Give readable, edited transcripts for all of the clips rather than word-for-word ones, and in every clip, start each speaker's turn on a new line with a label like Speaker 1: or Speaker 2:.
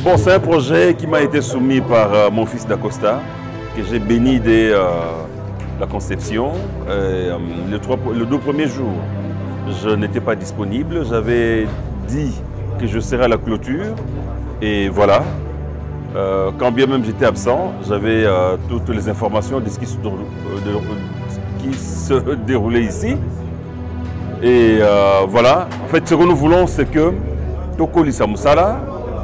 Speaker 1: Bon, c'est un projet qui m'a été soumis par mon fils d'Acosta, que j'ai béni dès la conception. Les 2 premiers jours, je n'étais pas disponible. J'avais dit que je serais à la clôture. Et voilà, quand bien même j'étais absent, j'avais toutes les informations de ce qui se déroulait ici. Et voilà, en fait, ce que nous voulons, c'est que Toko Lisa Moussala,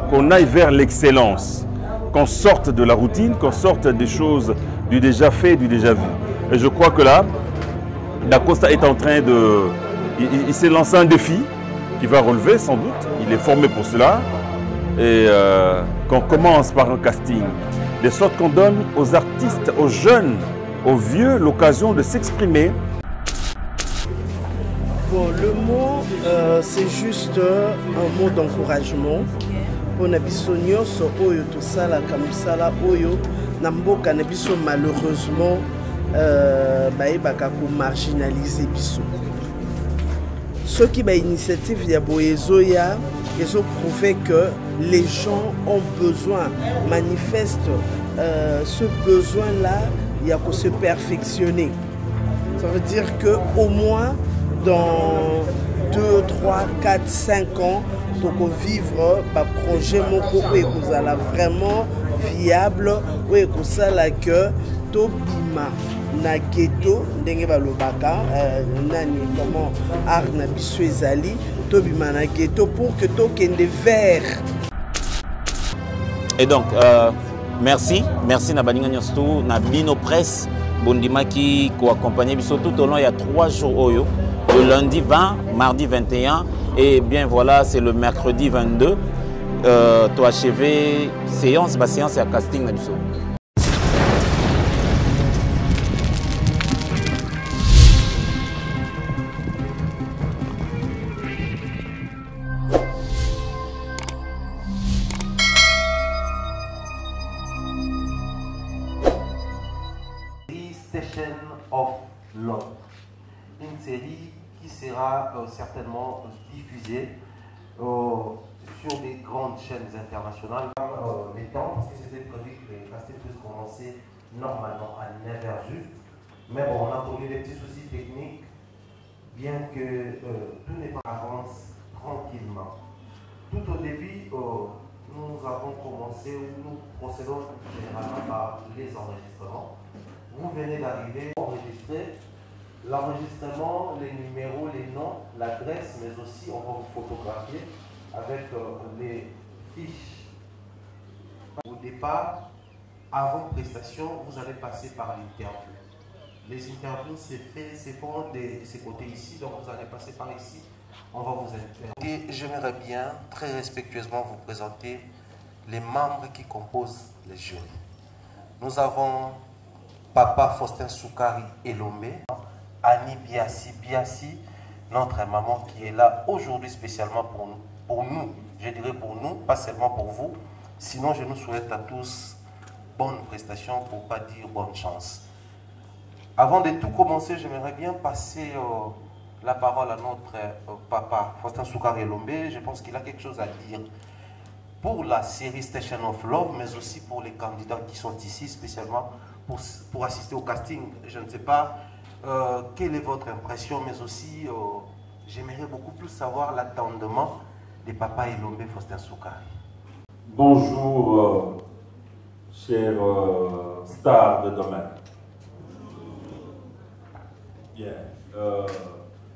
Speaker 1: qu'on aille vers l'excellence, qu'on sorte de la routine, qu'on sorte des choses du déjà fait, du déjà vu. Et je crois que là, D'Acosta est en train de... Il s'est lancé un défi qu'il va relever sans doute. Il est formé pour cela. Et qu'on commence par un casting, de sorte qu'on donne aux artistes, aux jeunes, aux vieux, l'occasion de s'exprimer.
Speaker 2: Bon, le mot, c'est juste un mot d'encouragement. Pour Nabiso Nyonso, Oyo, tout ça, la Kamusala, Oyo, Namboka, Nabiso, malheureusement, Baïbaka, marginaliser Biso. Ceux qui ont l'initiative de Boyezoya, ils ont prouvé que les gens ont besoin, manifestent ce besoin-là, il y a qu'à se perfectionner. Ça veut dire qu'au moins, dans 2, 3, 4, 5 ans, pour vivre un projet où est vraiment viable, où est que Tobima na ghetto ndenge balobaka nani comment art na biso ezali Tobima na ghetto pour que tokende vers.
Speaker 3: Et donc merci na baninga nyonso na bino presse bondima qui co-accompagner biso tout au long il y a 3 jours oyo. Le lundi 20, mardi 21 et bien voilà, c'est le mercredi 22. Tu as achevé séance, séance et casting.
Speaker 4: Station of Love. Une série qui sera certainement diffusée sur des grandes chaînes internationales. Les temps, parce que c'était prévu que les castings puissent commencer normalement à 9h juste. Mais bon, on a connu des petits soucis techniques, bien que tout n'est pas avance tranquillement. Tout au début, nous avons commencé, nous procédons généralement par les enregistrements. Vous venez d'arriver, enregistrer. L'enregistrement, les numéros, les noms, l'adresse, mais aussi on va vous photographier avec les fiches. Au départ, avant prestation, vous allez passer par l'interview. Les interviews, c'est fait, c'est font de ces côtés ici, donc vous allez passer par ici. On va vous interviewer. Et j'aimerais bien, très respectueusement, vous présenter les membres qui composent les jurys. Nous avons Papa Faustin Soukari Elombe, Annie Biassi, notre maman qui est là aujourd'hui spécialement pour nous, je dirais pour nous, pas seulement pour vous. Sinon, je nous souhaite à tous bonne prestation, pour ne pas dire bonne chance. Avant de tout commencer, j'aimerais bien passer la parole à notre papa Faustin Soukari Elombe. Je pense qu'il a quelque chose à dire pour la série Station of Love, mais aussi pour les candidats qui sont ici, spécialement pour assister au casting. Je ne sais pas quelle est votre impression, mais aussi j'aimerais beaucoup plus savoir l'attendement de Papa Elombe Faustin Soukari.
Speaker 1: Bonjour, chers stars de demain. Bien.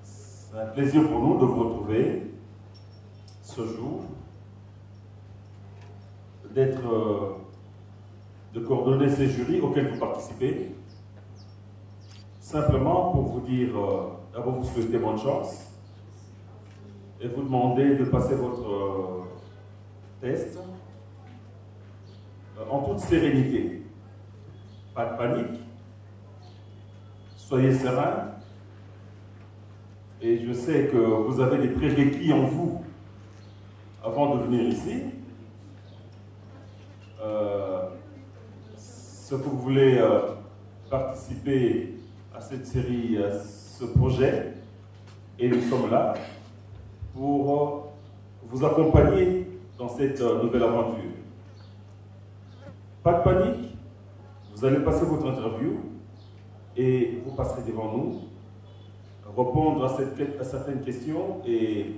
Speaker 1: C'est un plaisir pour nous de vous retrouver ce jour, de coordonner ces jurys auxquels vous participez. Simplement pour vous dire, d'abord vous souhaiter bonne chance et vous demander de passer votre test en toute sérénité. Pas de panique, soyez serein et je sais que vous avez des prérequis en vous avant de venir ici. Ce que vous voulez participer à cette série, à ce projet, et nous sommes là pour vous accompagner dans cette nouvelle aventure. Pas de panique, vous allez passer votre interview et vous passerez devant nous, répondre à certaines questions et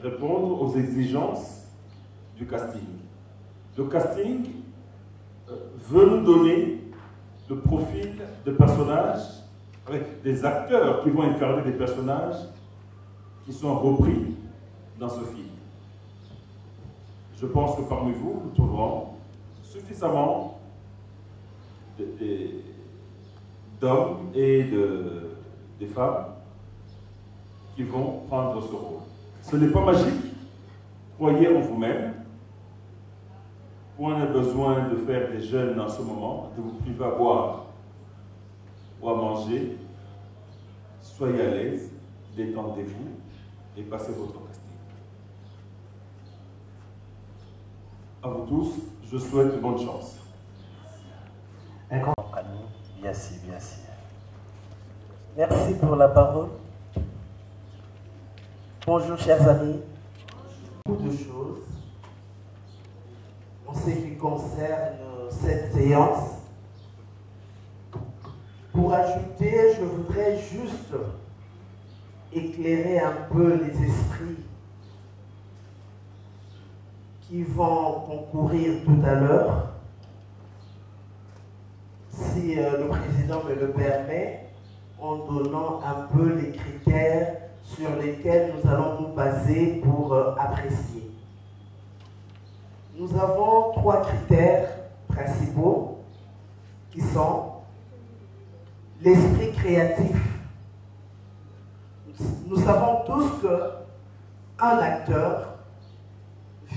Speaker 1: répondre aux exigences du casting. Le casting veut nous donner le profil de personnages avec des acteurs qui vont incarner des personnages qui sont repris dans ce film. Je pense que parmi vous, nous trouverons suffisamment d'hommes et de femmes qui vont prendre ce rôle. Ce n'est pas magique. Croyez en vous-même. Point de besoin de faire des jeûnes en ce moment, de vous priver à boire ou à manger. Soyez à l'aise, détendez-vous et passez votre casting. À vous tous, je souhaite bonne chance.
Speaker 4: Un grand ami, Yassi.
Speaker 2: Merci pour la parole. Bonjour chers amis. Beaucoup de choses en ce qui concerne cette séance. Pour ajouter, je voudrais juste éclairer un peu les esprits qui vont concourir tout à l'heure. Si le président me le permet, en donnant un peu les critères sur lesquels nous allons nous baser pour apprécier. Nous avons 3 critères principaux qui sont l'esprit créatif. Nous savons tous qu'un acteur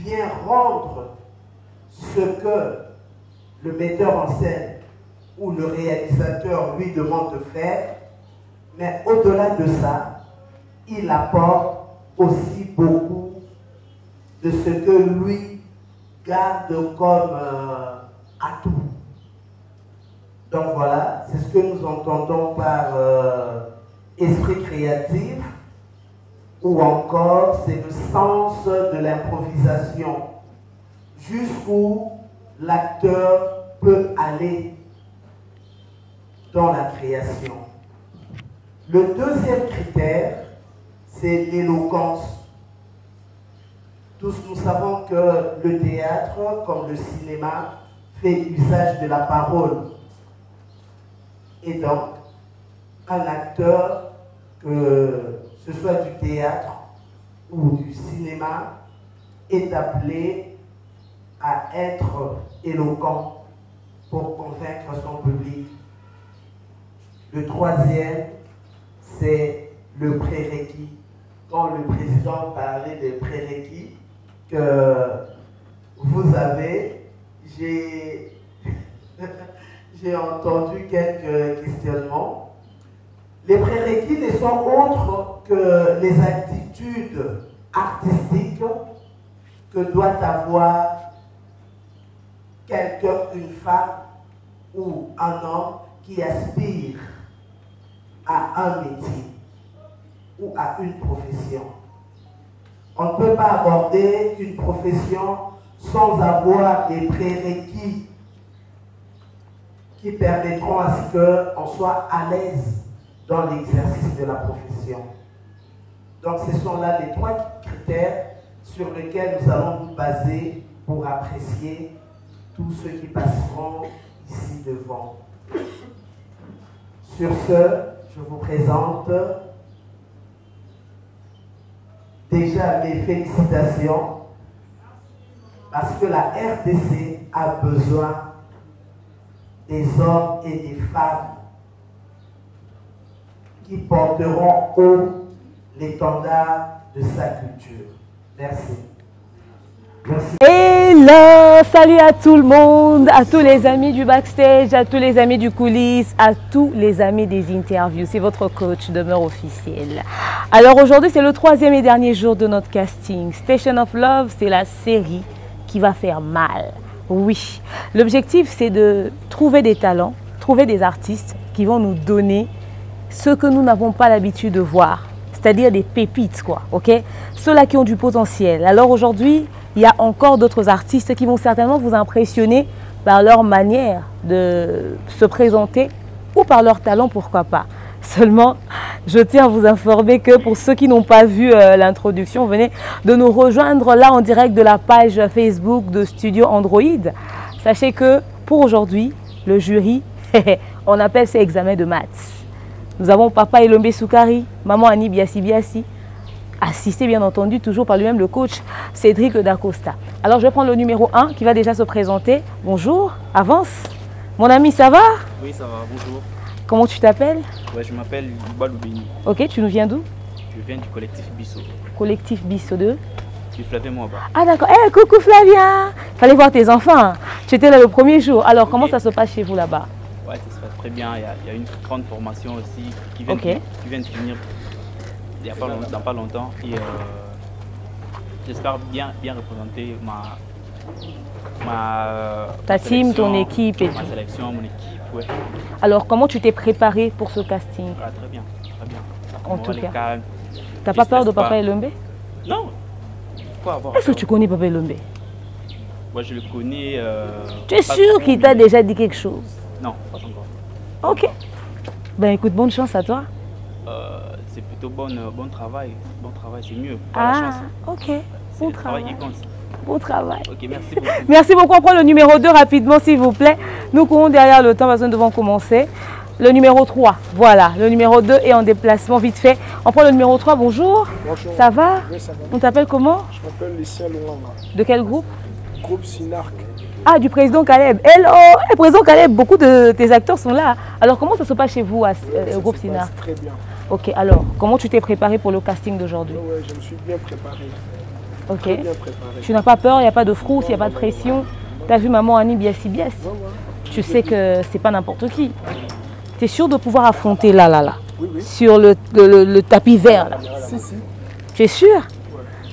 Speaker 2: vient rendre ce que le metteur en scène ou le réalisateur lui demande de faire, mais au-delà de ça, il apporte aussi beaucoup de ce que lui garde comme atout. Donc voilà, c'est ce que nous entendons par esprit créatif, ou encore c'est le sens de l'improvisation, jusqu'où l'acteur peut aller dans la création. Le deuxième critère, c'est l'éloquence. Tous nous savons que le théâtre, comme le cinéma, fait usage de la parole. Et donc, un acteur, que ce soit du théâtre ou du cinéma, est appelé à être éloquent pour convaincre son public. Le troisième, c'est le prérequis. Quand le président parlait des prérequis que vous avez, j'ai entendu quelques questionnements. Les prérequis ne sont autres que les attitudes artistiques que doit avoir quelqu'un, une femme ou un homme qui aspire à un métier ou à une profession. On ne peut pas aborder une profession sans avoir des prérequis qui permettront à ce qu'on soit à l'aise dans l'exercice de la profession. Donc ce sont là les 3 critères sur lesquels nous allons nous baser pour apprécier tous ceux qui passeront ici devant. Sur ce, je vous présente déjà mes félicitations parce que la RDC a besoin des hommes et des femmes qui porteront haut l'étendard de sa culture. Merci. Merci.
Speaker 5: Hello, salut à tout le monde, à tous les amis du backstage, à tous les amis du coulisses, à tous les amis des interviews. C'est votre coach Demeure officiel. Alors aujourd'hui, c'est le 3e et dernier jour de notre casting. Station of Love, c'est la série qui va faire mal. Oui, l'objectif c'est de trouver des talents, trouver des artistes qui vont nous donner ce que nous n'avons pas l'habitude de voir. C'est-à-dire des pépites, quoi, ok? Ceux-là qui ont du potentiel. Alors aujourd'hui, il y a encore d'autres artistes qui vont certainement vous impressionner par leur manière de se présenter ou par leur talent, pourquoi pas. Seulement, je tiens à vous informer que pour ceux qui n'ont pas vu l'introduction, venez de nous rejoindre là en direct de la page Facebook de Studio Android. Sachez que pour aujourd'hui, le jury, on appelle ces examens de maths. Nous avons Papa Elombe Soukari, Maman Annie Biassi Biassi, assisté bien entendu toujours par lui-même le coach Cédric Dacosta. Alors je vais prendre le numéro 1 qui va déjà se présenter. Bonjour, avance. Mon ami, ça va?
Speaker 6: Oui, ça va, bonjour.
Speaker 5: Comment tu t'appelles?
Speaker 6: Ouais, je m'appelle Yuba Loubeni.
Speaker 5: Ok, tu nous viens d'où?
Speaker 6: Je viens du collectif Bisso.
Speaker 5: Collectif Bisso 2.
Speaker 6: Du Flavien Moaba.
Speaker 5: Ah d'accord, hey, coucou Flavien. Fallait voir tes enfants, tu étais là le premier jour. Alors comment ça se passe chez vous là-bas?
Speaker 6: Ouais, ça se passe très bien, il y a une grande formation aussi qui vient, qui vient de finir il y a pas dans pas longtemps. Et j'espère bien représenter
Speaker 5: ta team, ton équipe et
Speaker 6: ma sélection, mon équipe, ouais.
Speaker 5: Alors, comment tu t'es préparé pour ce casting?
Speaker 6: Ah, très bien, très bien.
Speaker 5: En tout cas. T'as pas peur de Papa Elombe?
Speaker 6: Non. Pourquoi avoir
Speaker 5: Est-ce que tu connais Papa Elombe?
Speaker 6: Moi, je le connais.
Speaker 5: Tu es sûr qu'il t'a déjà dit quelque chose?
Speaker 6: Non, pas encore.
Speaker 5: Ok. Ben écoute, bonne chance à toi.
Speaker 6: C'est plutôt bon travail. Bon travail, c'est mieux. Pas la chance.
Speaker 5: Ok. Bon travail.
Speaker 6: Qui compte.
Speaker 5: Bon travail.
Speaker 6: Ok, merci beaucoup.
Speaker 5: Merci beaucoup. On prend le numéro 2 rapidement, s'il vous plaît. Nous courons derrière le temps parce que nous devons commencer. Le numéro 3, voilà. Le numéro 2 est en déplacement vite fait. On prend le numéro 3. Bonjour.
Speaker 7: Bonjour.
Speaker 5: Ça va?
Speaker 7: Oui, ça va.
Speaker 5: On t'appelle comment?
Speaker 7: Je m'appelle Lucien Louanga.
Speaker 5: De quel groupe?
Speaker 7: Groupe Sinarc.
Speaker 5: Ah, du président Caleb. Hello! Hey, président Caleb, beaucoup de tes acteurs sont là. Alors, comment ça se passe chez vous au groupe Sinarc?
Speaker 7: Très bien.
Speaker 5: Ok, alors, comment tu t'es préparé pour le casting d'aujourd'hui?
Speaker 7: Oui, je me suis bien préparé.
Speaker 5: Ok.
Speaker 7: Très bien préparé.
Speaker 5: Tu n'as pas peur, il n'y a pas de frousse, il n'y a pas de pression. Tu as vu maman Annie Biassi Biassi. Tu sais que c'est pas n'importe qui. Tu es sûr de pouvoir affronter là.
Speaker 7: Oui, oui.
Speaker 5: Sur le tapis vert là.
Speaker 7: Si.
Speaker 5: Tu es sûr?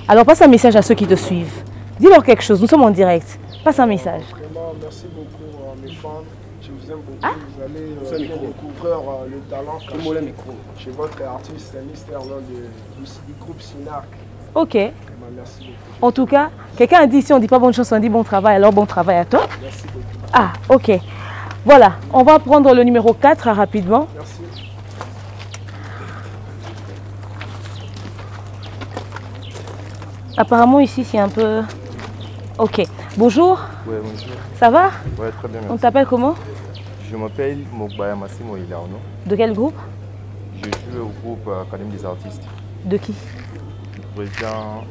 Speaker 5: Alors, passe un message à ceux qui te suivent. Dis-leur quelque chose, nous sommes en direct. Passe un message.
Speaker 7: Vraiment, merci beaucoup à mes fans. Je vous aime beaucoup. Vous allez découvrir le talent chez votre artiste, Mystère du groupe Sinarc.
Speaker 5: Ok.
Speaker 7: Vraiment, merci beaucoup.
Speaker 5: En tout cas, quelqu'un a dit, si on ne dit pas bonne chance, on dit bon travail, alors bon travail à toi.
Speaker 7: Merci beaucoup.
Speaker 5: Ah, ok. Voilà, on va prendre le numéro 4 rapidement.
Speaker 7: Merci.
Speaker 5: Apparemment, ici, c'est un peu... Ok. Bonjour.
Speaker 8: Oui, bonjour.
Speaker 5: Ça va?
Speaker 8: Oui, très bien, merci.
Speaker 5: On t'appelle comment?
Speaker 8: Je m'appelle Mogbaya Massimo Ilarno.
Speaker 5: De quel groupe?
Speaker 8: Je joue au groupe Académie des artistes.
Speaker 5: De qui?
Speaker 8: Le président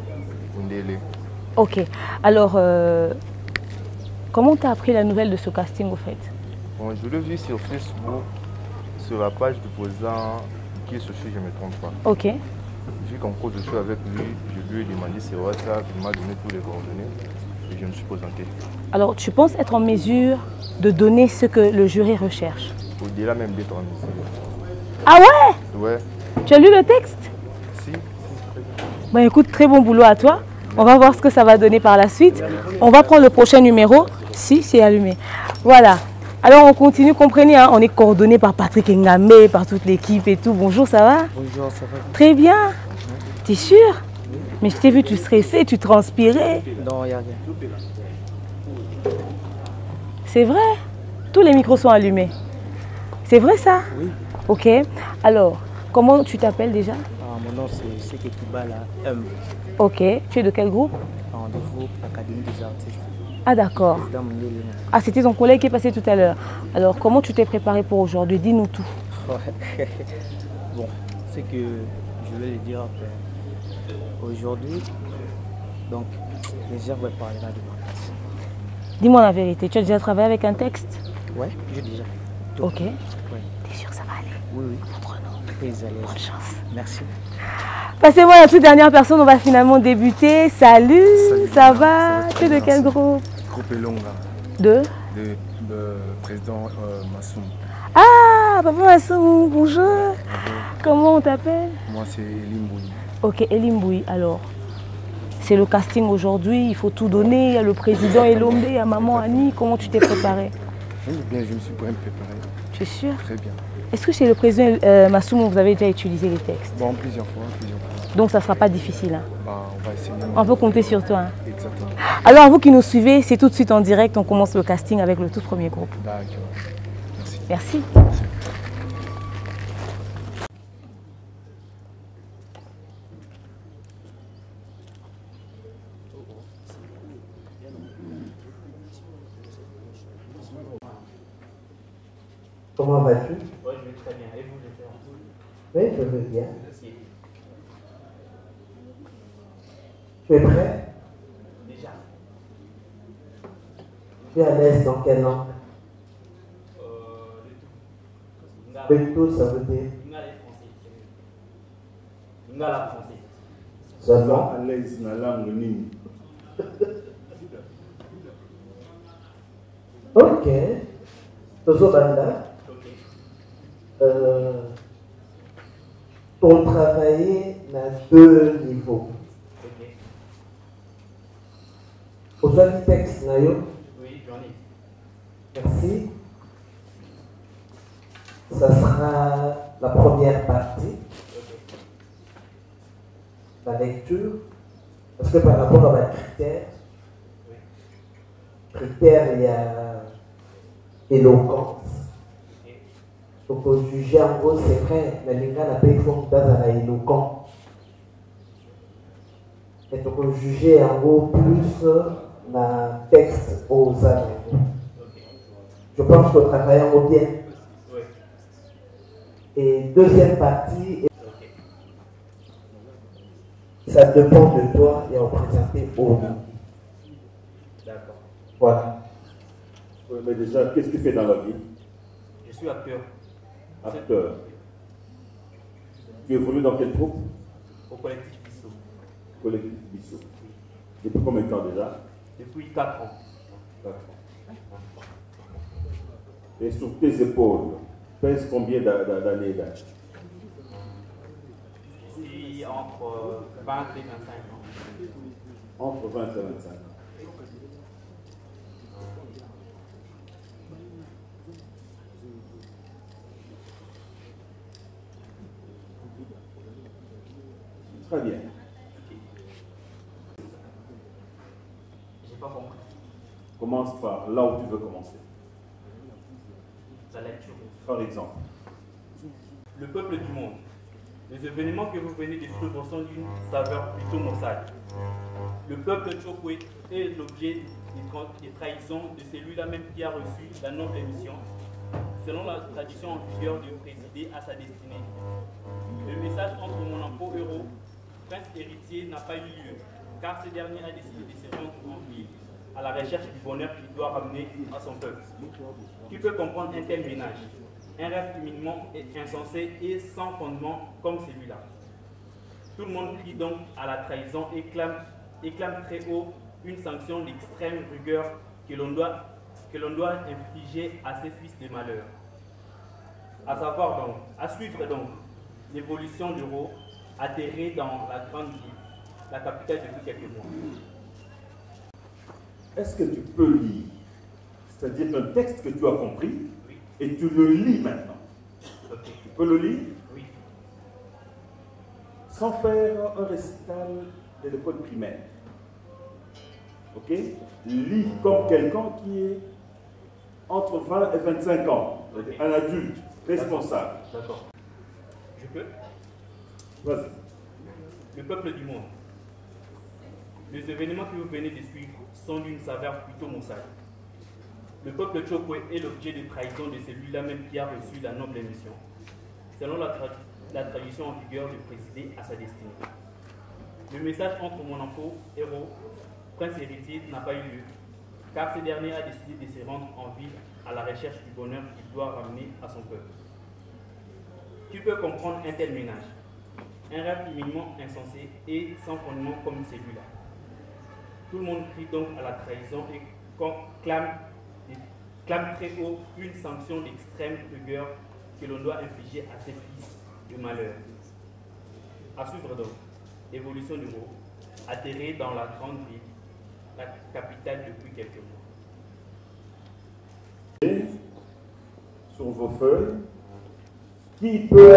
Speaker 8: Undele.
Speaker 5: Ok. Alors, comment tu as appris la nouvelle de ce casting au fait?
Speaker 8: Bon, je l'ai vu sur Facebook, sur la page du président qui est sur je ne me trompe pas.
Speaker 5: Ok.
Speaker 8: Vu qu'en cours je suis avec lui, je lui ai demandé sur WhatsApp, il m'a donné tous les coordonnées et je me suis présenté.
Speaker 5: Alors, tu penses être en mesure de donner ce que le jury recherche?
Speaker 8: Au-delà même d'être en mesure.
Speaker 5: Ah ouais?
Speaker 8: Ouais.
Speaker 5: Tu as lu le texte?
Speaker 8: Si, très bien.
Speaker 5: Bah écoute, très bon boulot à toi. On va voir ce que ça va donner par la suite. On va prendre le prochain numéro. Si, c'est allumé. Voilà. Alors on continue, comprenez, hein, on est coordonné par Patrick Ngamé, par toute l'équipe et tout. Bonjour, ça va?
Speaker 7: Bonjour, ça va?
Speaker 5: Très bien. T'es sûr? Mais je t'ai vu, tu stressais, tu transpirais.
Speaker 7: Non, il n'y a rien.
Speaker 5: C'est vrai? Tous les micros sont allumés. C'est vrai ça?
Speaker 7: Oui.
Speaker 5: Ok. Alors, comment tu t'appelles déjà?
Speaker 7: Mon nom c'est Kekibala.
Speaker 5: Ok. Tu es de quel groupe?
Speaker 7: Du groupe Académie des artistes.
Speaker 5: Ah d'accord. Ah, c'était ton collègue qui est passé tout à l'heure. Alors, comment tu t'es préparé pour aujourd'hui? Dis-nous tout.
Speaker 7: Bon, c'est que je vais le dire aujourd'hui. Donc, les gens vont parler là de ma place.
Speaker 5: Dis-moi la vérité, tu as déjà travaillé avec un texte?
Speaker 7: Ouais, j'ai déjà.
Speaker 5: Ok.
Speaker 7: Ouais.
Speaker 5: T'es sûr que ça va aller?
Speaker 7: Oui.
Speaker 5: Votre nom.
Speaker 7: Très à l'aise.
Speaker 5: Bonne chance.
Speaker 7: Merci.
Speaker 5: Passez-moi la toute dernière personne, on va finalement débuter. Salut, ça va? Tu es de quel groupe?
Speaker 9: Groupe Elonga.
Speaker 5: De
Speaker 9: président Massoum.
Speaker 5: Ah, papa Massoum, bonjour. Comment on t'appelle?
Speaker 9: Moi, c'est Elimboui.
Speaker 5: Ok, Elimboui, alors. C'est le casting aujourd'hui, il faut tout donner. Il y a le président Elombe, il y a maman Annie. Comment tu t'es préparé?
Speaker 9: Je me suis bien préparé.
Speaker 5: Tu es sûr?
Speaker 9: Très bien.
Speaker 5: Est-ce que chez le président Massoum, vous avez déjà utilisé les textes?
Speaker 9: Bon, plusieurs fois.
Speaker 5: Donc ça ne sera pas difficile. Hein.
Speaker 9: Bah, on va essayer.
Speaker 5: On peut compter sur toi. Hein.
Speaker 9: Exactement.
Speaker 5: Alors, vous qui nous suivez, c'est tout de suite en direct. On commence le casting avec le tout premier groupe.
Speaker 9: D'accord.
Speaker 5: Merci.
Speaker 9: Merci.
Speaker 10: Comment vas-tu?
Speaker 6: Oui, je vais très bien. Et vous, les frères?
Speaker 10: Oui, je vais bien.
Speaker 6: Merci.
Speaker 10: Tu es prêt?
Speaker 6: Déjà.
Speaker 10: Tu es à l'aise dans quelle langue?
Speaker 6: Le tout.
Speaker 10: Le tout, ça veut dire?
Speaker 6: Lingala et français. Lingala français.
Speaker 10: Seulement?
Speaker 1: À l'aise dans la langue nini.
Speaker 10: Ok. Tozo Banda. Ton travailler à 2 niveaux.
Speaker 6: Ok.
Speaker 10: Au sein du texte, Nayo?
Speaker 6: Oui, j'en ai.
Speaker 10: Merci. Ça sera la première partie.
Speaker 6: Ok.
Speaker 10: La lecture. Parce que par rapport à ma critère, il y a éloquence. Donc, pour juger, en gros, c'est vrai, mais les gars, n'a pas eu fond dans éloquent. Et donc, pour juger, en gros, plus un texte aux âmes. Je pense que travaille en gros bien. Et deuxième partie, ça dépend de toi et on présenter au monde.
Speaker 6: D'accord.
Speaker 10: Voilà.
Speaker 1: Oui, mais déjà, qu'est-ce que tu fais dans la vie?
Speaker 6: Je suis acteur.
Speaker 1: Acteur. Tu évolues dans quel groupe?
Speaker 6: Au collectif Bissot.
Speaker 1: Collectif Bissot. Depuis combien de temps déjà?
Speaker 6: Depuis 4 ans.
Speaker 1: 4 ans. Et sur tes épaules, pèse combien d'années d'âge?
Speaker 6: Je suis entre 20 et 25 ans.
Speaker 1: Entre 20 et 25 ans. Très bien.
Speaker 6: J'ai pas compris.
Speaker 1: Commence par là où tu veux commencer.
Speaker 6: La lecture.
Speaker 1: Par exemple.
Speaker 6: Le peuple du monde. Les événements que vous venez de suivre sont d'une saveur plutôt maussade. Le peuple de Chokwe est l'objet des trahisons de celui-là même qui a reçu la noble mission, selon la tradition en vigueur de présider à sa destinée. Le message entre mon emploi héros, prince héritier, n'a pas eu lieu, car ce dernier a décidé de se rendre en ville à la recherche du bonheur qu'il doit ramener à son peuple. Qui peut comprendre un tel ménage? Un rêve humiliant et insensé et sans fondement comme celui-là. Tout le monde crie donc à la trahison et clame très haut une sanction d'extrême rigueur que l'on doit infliger à ces fils de malheur. À suivre donc l'évolution du roi atterré dans la grande ville, la capitale depuis quelques mois.
Speaker 1: Est-ce que tu peux lire? C'est-à-dire un texte que tu as compris, oui, et tu le lis maintenant.
Speaker 6: Okay.
Speaker 1: Tu peux le lire?
Speaker 6: Oui.
Speaker 1: Sans faire un récital de l'école primaire. Ok? Lis comme quelqu'un qui est entre 20 et 25 ans, okay, un adulte responsable.
Speaker 6: D'accord. Je peux?
Speaker 1: Vas-y.
Speaker 6: Le peuple du monde. Les événements que vous venez de suivre sont d'une saveur plutôt maussade. Le peuple Chokwe est l'objet de trahison de celui-là même qui a reçu la noble mission, selon la tradition en vigueur de présider à sa destinée. Le message entre mon emploi héros, prince héritier, n'a pas eu lieu, car ce dernier a décidé de se rendre en ville à la recherche du bonheur qu'il doit ramener à son peuple. Qui peut comprendre un tel ménage? Un rêve humiliant, insensé et sans fondement comme celui-là. Tout le monde crie donc à la trahison et clame très haut une sanction d'extrême rigueur que l'on doit infliger à ces fils de malheur. À suivre donc, évolution du mot, atterré dans la grande ville, la capitale depuis quelques mois.
Speaker 1: Et sur vos feuilles, qui peut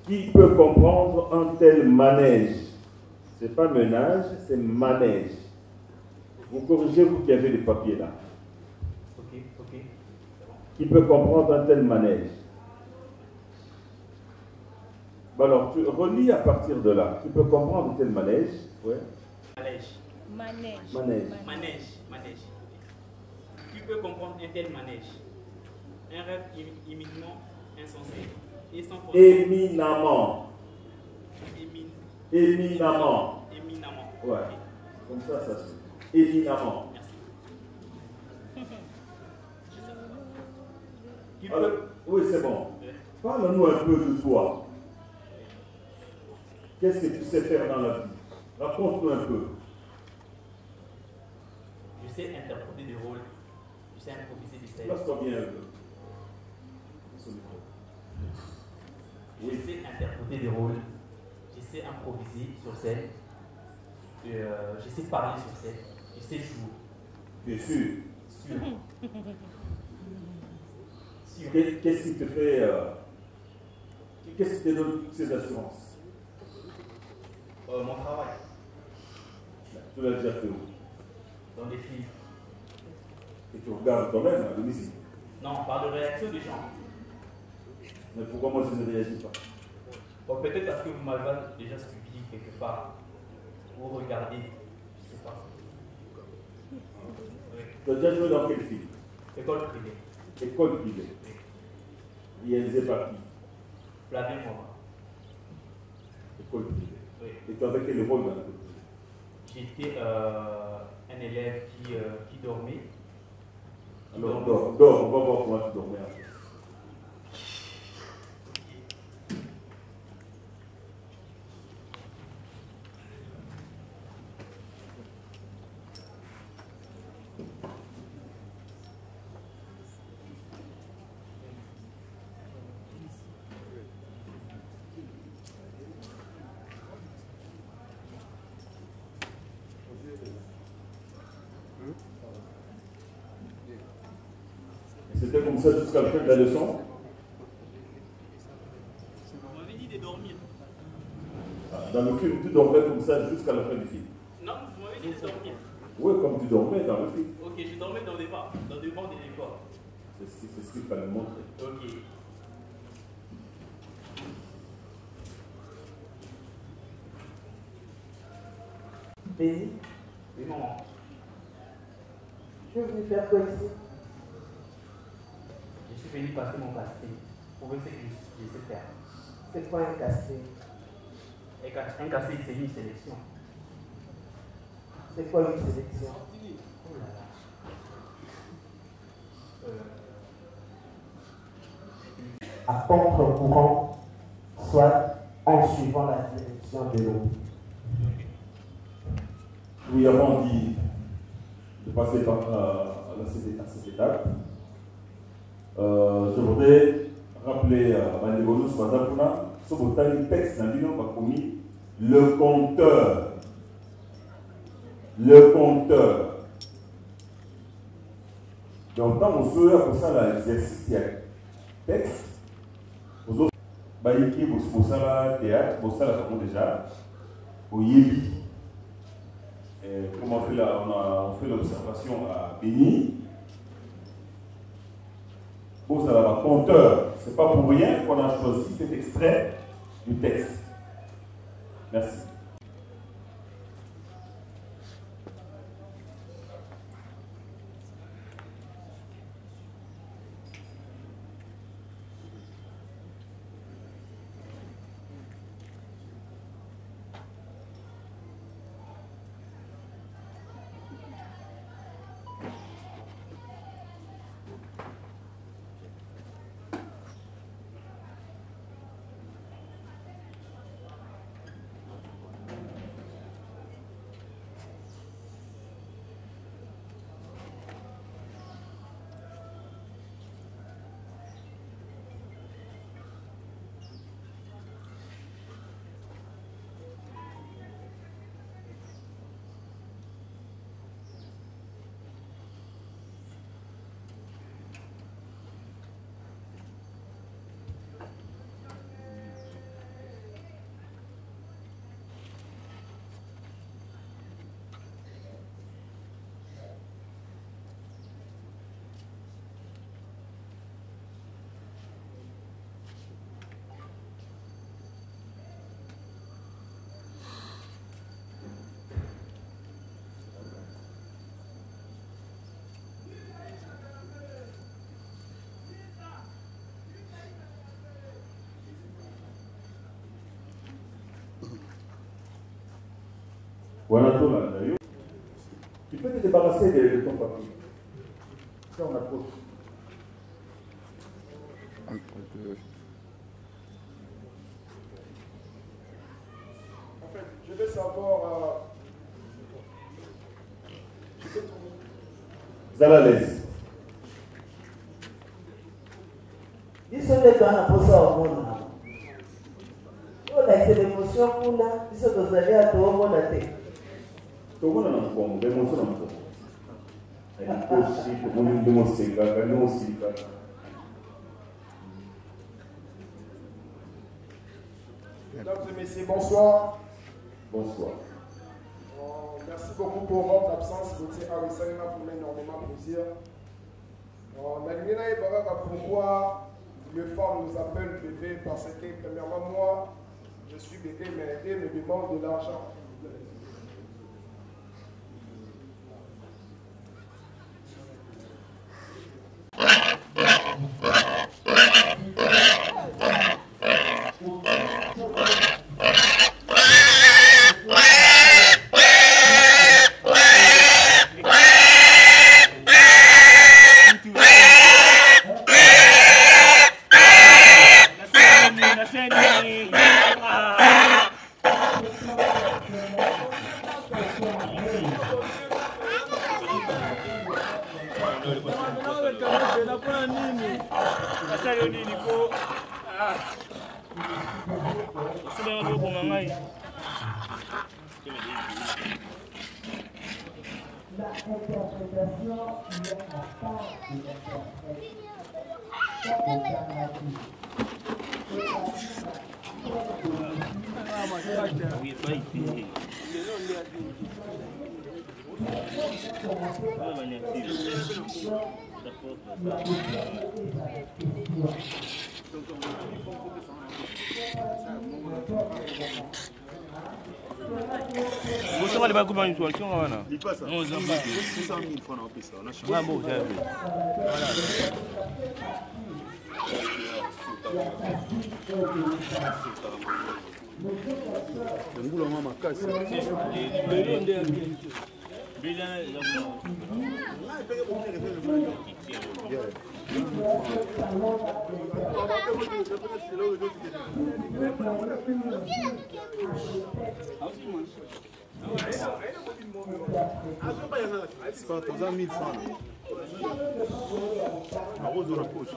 Speaker 1: Qui peut comprendre un tel manège? C'est pas ménage, c'est manège. Vous corrigez, vous qui avez les papiers là.
Speaker 6: Ok, ok.
Speaker 1: Qui peut comprendre un tel manège? Bon alors, tu relis à partir de là. Qui peut comprendre un tel manège? Ouais.
Speaker 6: Manège.
Speaker 5: Manège.
Speaker 1: Manège.
Speaker 6: Manège. Manège. Qui peut comprendre un tel manège? Un rêve imminemment insensé. Et sans fondement.
Speaker 1: Éminemment.
Speaker 6: Éminemment.
Speaker 1: Éminemment.
Speaker 6: Éminemment.
Speaker 1: Ouais. Comme ça se fait. Éminemment.
Speaker 6: Merci. Qui
Speaker 1: Alors,
Speaker 6: peut...
Speaker 1: oui, c'est bon. Parle-nous un peu de toi. Qu'est-ce que tu sais faire dans la vie? Raconte-nous un peu.
Speaker 6: Je sais interpréter des rôles. Je sais improviser des scènes.
Speaker 1: Laisse-toi bien un peu.
Speaker 6: Je sais interpréter des rôles. Je sais improviser sur scène. Je sais parler sur scène. Je sais jouer.
Speaker 1: Bien sûr.
Speaker 6: Sûr. Sûr.
Speaker 1: Qu'est-ce qui te fait... qu'est-ce qui te donne toutes ces assurances?
Speaker 6: Mon travail.
Speaker 1: Tu l'as déjà fait où?
Speaker 6: Dans des films.
Speaker 1: Et tu regardes toi-même à domicile?
Speaker 6: Non, par de réaction des gens.
Speaker 1: Mais pourquoi moi je ne réagis pas?
Speaker 6: Bon, peut-être parce que vous m'avez déjà suivi quelque part. Ou regardez. Je ne sais pas. Oui.
Speaker 1: Tu as déjà joué dans quel film?
Speaker 6: École privée.
Speaker 1: École privée. Réalisé par qui?
Speaker 6: Flavien Mora.
Speaker 1: École privée.
Speaker 6: Oui.
Speaker 1: Et tu avais quel rôle dans l'école privée?
Speaker 6: J'étais un élève qui dormait.
Speaker 1: Alors, dors, on va voir comment tu dormais. C'était comme ça jusqu'à la fin de la leçon?
Speaker 6: Vous m'avez dit de dormir.
Speaker 1: Dans le film, tu dormais comme ça jusqu'à la fin du film?
Speaker 6: Non, vous m'avez dit de dormir.
Speaker 1: Oui, comme tu dormais dans le film.
Speaker 6: Ok, je dormais dans des bancs de l'école.
Speaker 1: C'est ce qu'il fallait montrer.
Speaker 6: Ok.
Speaker 10: Béni,
Speaker 6: Oui, maman.
Speaker 10: je suis venu faire quoi ici?
Speaker 6: Je suis venu passer mon casting. Pour voir ce que je sais faire.
Speaker 10: C'est quoi un casting?
Speaker 6: Un casting, c'est une sélection.
Speaker 10: C'est quoi une sélection?
Speaker 6: Oh là là.
Speaker 10: À contre-courant, soit en suivant la direction de l'eau.
Speaker 1: Oui, avant de passer par cette étape, je voudrais rappeler à Mandegolo Swazapuna, ce texte n'a pas commis le compteur. Le compteur. Donc, quand on se pour ça, l'exercice, il y a texte. Aux autres, pour ça, théâtre, pour ça, déjà, au Yébi. Comme on fait l'observation à Béni, pour ça, là, compteur. Ce n'est pas pour rien qu'on a choisi cet extrait du texte. Merci. Voilà tout là. Tu peux te débarrasser de ton papier. Ça, on approche.
Speaker 7: En fait, je vais savoir.
Speaker 1: Zalalaise.
Speaker 10: Biso nde twana posa omona. Olakise l'émotion kuna, biso tozali atoomona te.
Speaker 1: Tomona na mkongo, l'émotion na mkongo. Ayikoshi, tomoni nde mosekaka, nde mosikaka.
Speaker 7: Mesdames et messieurs, bonsoir.
Speaker 1: Bonsoir.
Speaker 7: Merci beaucoup pour votre absence. Gauthier Arissan m'a fait énormément plaisir. Pourquoi les femmes nous appellent bébé? Parce que, premièrement, moi, je suis bébé, mais elles me demandent de l'argent.
Speaker 11: Vous savez pas comment une solution là.
Speaker 12: Il passe ça. 600 000 francs en plus. On a changé.
Speaker 11: Ah bon, j'ai vu.
Speaker 12: Le boulot maman casse. C'est 1000 francs. Arrose dans la poche.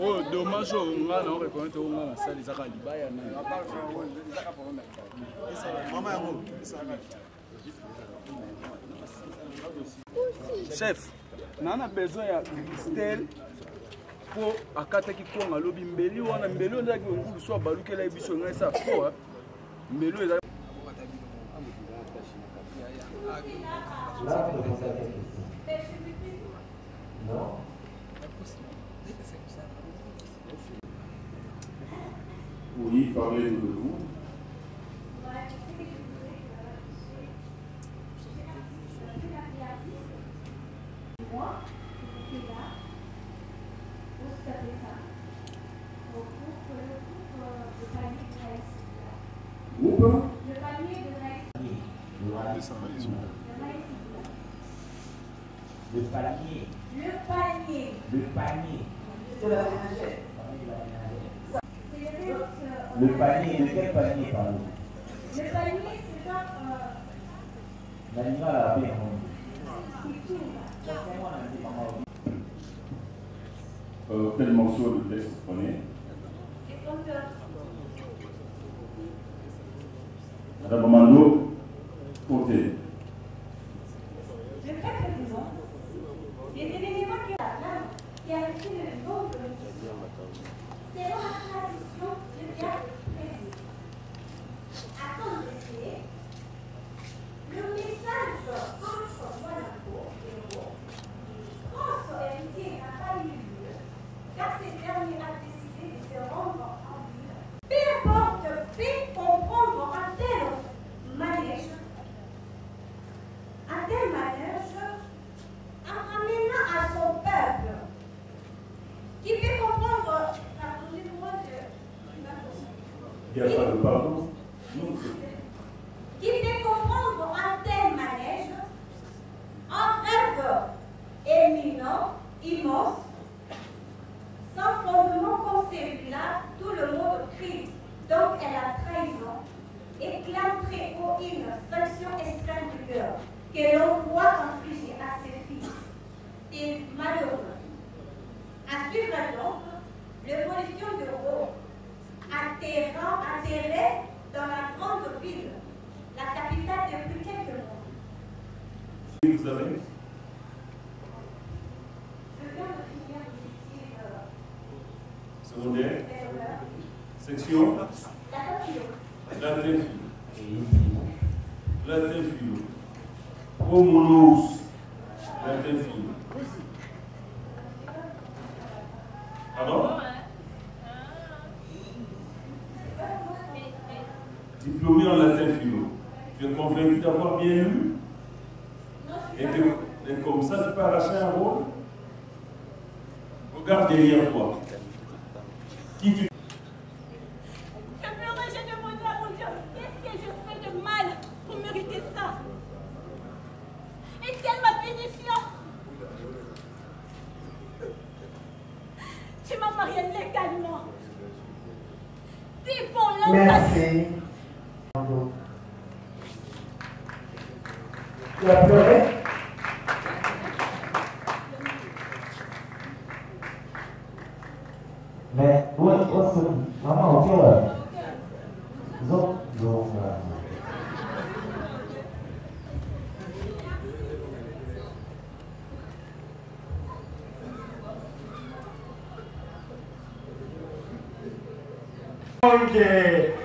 Speaker 12: Oh, dommage, on va reconnaître au ça les arabes. Chef, on a besoin de stèle pour akataki konga lobi mbeli wana mbeli on a ngulu so baluke la biso ngai sa fo mbeli eza
Speaker 1: Oui, parlez de vous.
Speaker 13: Le panier de Rex. Le panier.
Speaker 11: Le panier.
Speaker 10: C'est la ménagère.
Speaker 11: Le panier, de quel panier parlez-vous?
Speaker 13: Le panier, c'est genre...
Speaker 11: L'animal a bien
Speaker 1: Quel morceau de texte vous prenez? Madame Mando, côté.
Speaker 13: Le très président, les événements qui a reçu le nom de l'officier. C'est dans la tradition de bien précis. À son décès, le message entre Monaco et Rome, France héritier n'a pas eu lieu, car ce dernier a décidé de se rendre en ville. Peu importe, fait comprendre un tel manège, en ramenant à son peuple, qui peut comprendre, pardonnez-moi
Speaker 1: Il n'y a pas de pardon.
Speaker 13: qui peut comprendre un tel manège, un rêve éminent, immense, sans fondement comme celui-là, tout le monde crie. Donc elle a trahison et clame très haut une sanction extrême du cœur que l'on doit infliger à ses fils et malheureux. À suivre donc l'évolution de Rome, atterré dans la grande ville, la capitale depuis quelques mois.
Speaker 1: Vous avez?
Speaker 13: Je viens de finir ici.
Speaker 1: Secondaire? Section? L'interview. Romulus. L'interview. Pardon? Diplômé en l'interview. Tu es convaincu d'avoir bien lu? Et comme ça, tu peux arracher un rôle? Regarde derrière toi. Qui tu...
Speaker 13: Je pleurais, j'ai demandé à mon Dieu, qu'est-ce que je fais de mal pour mériter ça? Et quelle ma punition? Tu m'as marié légalement. Dis bon l'homme.
Speaker 10: Merci. Tu as pleuré?
Speaker 11: Mais où est-ce que maman, ok, ouais. Donc,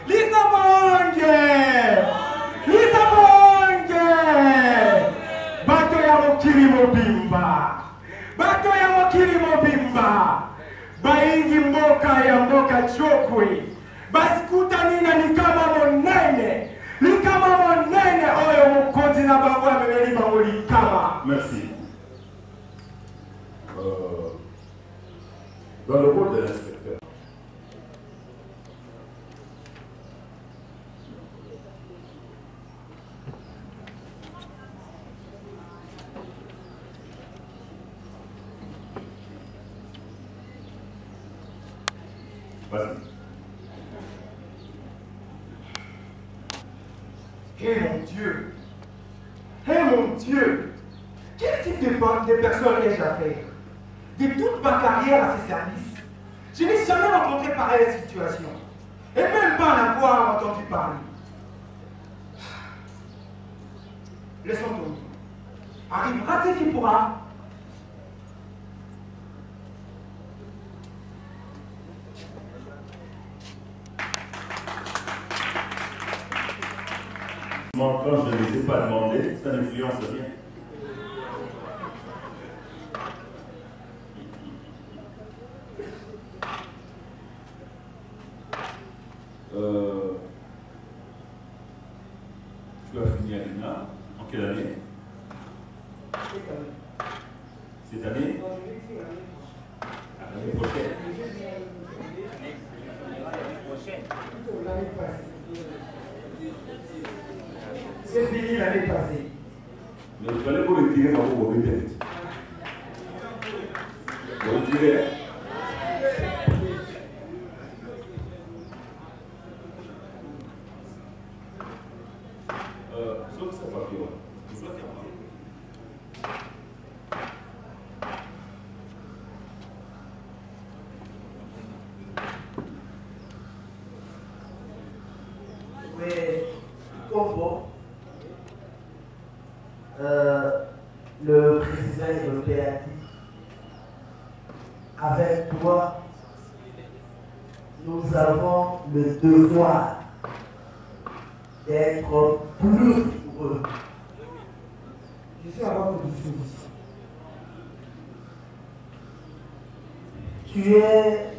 Speaker 14: Lisa Bonge! Bato ya mokili mobimba! Baingi mboka ya mboka chokwe! Basikutanina ni kama monene oyo mukonzi na bango amemeli bango likama.
Speaker 1: Merci. Dans le rôle de l'inspecteur, vas-y.
Speaker 14: Eh mon Dieu! Quel type de personne ai-je affaire? De toute ma carrière à ces services, je n'ai jamais rencontré pareille situation. Et même pas en avoir entendu parler. Laissons tomber. Arrivera ce qui pourra.
Speaker 1: Quand je ne les ai pas demandé, ça n'influence rien. Tu as fini à l'INA en quelle année? Cette année? L'année prochaine.
Speaker 14: C'est fini l'année passée.
Speaker 1: Mais il fallait qu'on le tire dans vos têtes. Donc Sauf que ça va bien.
Speaker 10: Mais, Congo, le président européen a dit, avec toi, nous avons le devoir d'être plus heureux. Je suis à votre disposition. Tu es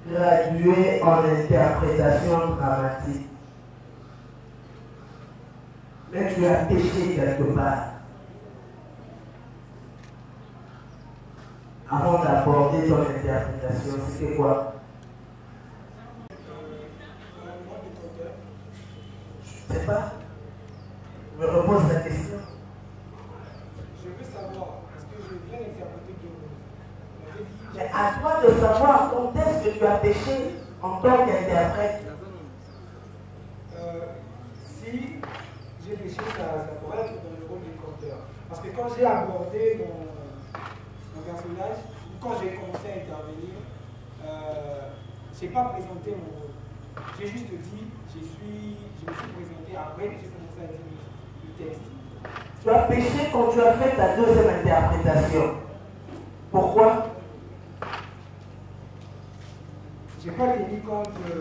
Speaker 10: gradué en interprétation dramatique. Mais tu as péché quelque part. Avant d'aborder ton interprétation, c'était quoi? Je ne sais pas. Je me repose la question.
Speaker 14: Je veux savoir, est-ce que je viens d'interpréter de
Speaker 10: Mais à toi de savoir quand est-ce que tu as péché en tant qu'interprète.
Speaker 14: Si j'ai péché, ça pourrait être dans le rôle du conteur. Parce que quand j'ai abordé mon personnage, quand j'ai commencé à intervenir, je n'ai pas présenté mon rôle. J'ai juste dit, je me suis présenté après, j'ai commencé à dire le texte.
Speaker 10: Tu as péché quand tu as fait ta deuxième interprétation. Pourquoi?
Speaker 14: Je n'ai pas tenu compte du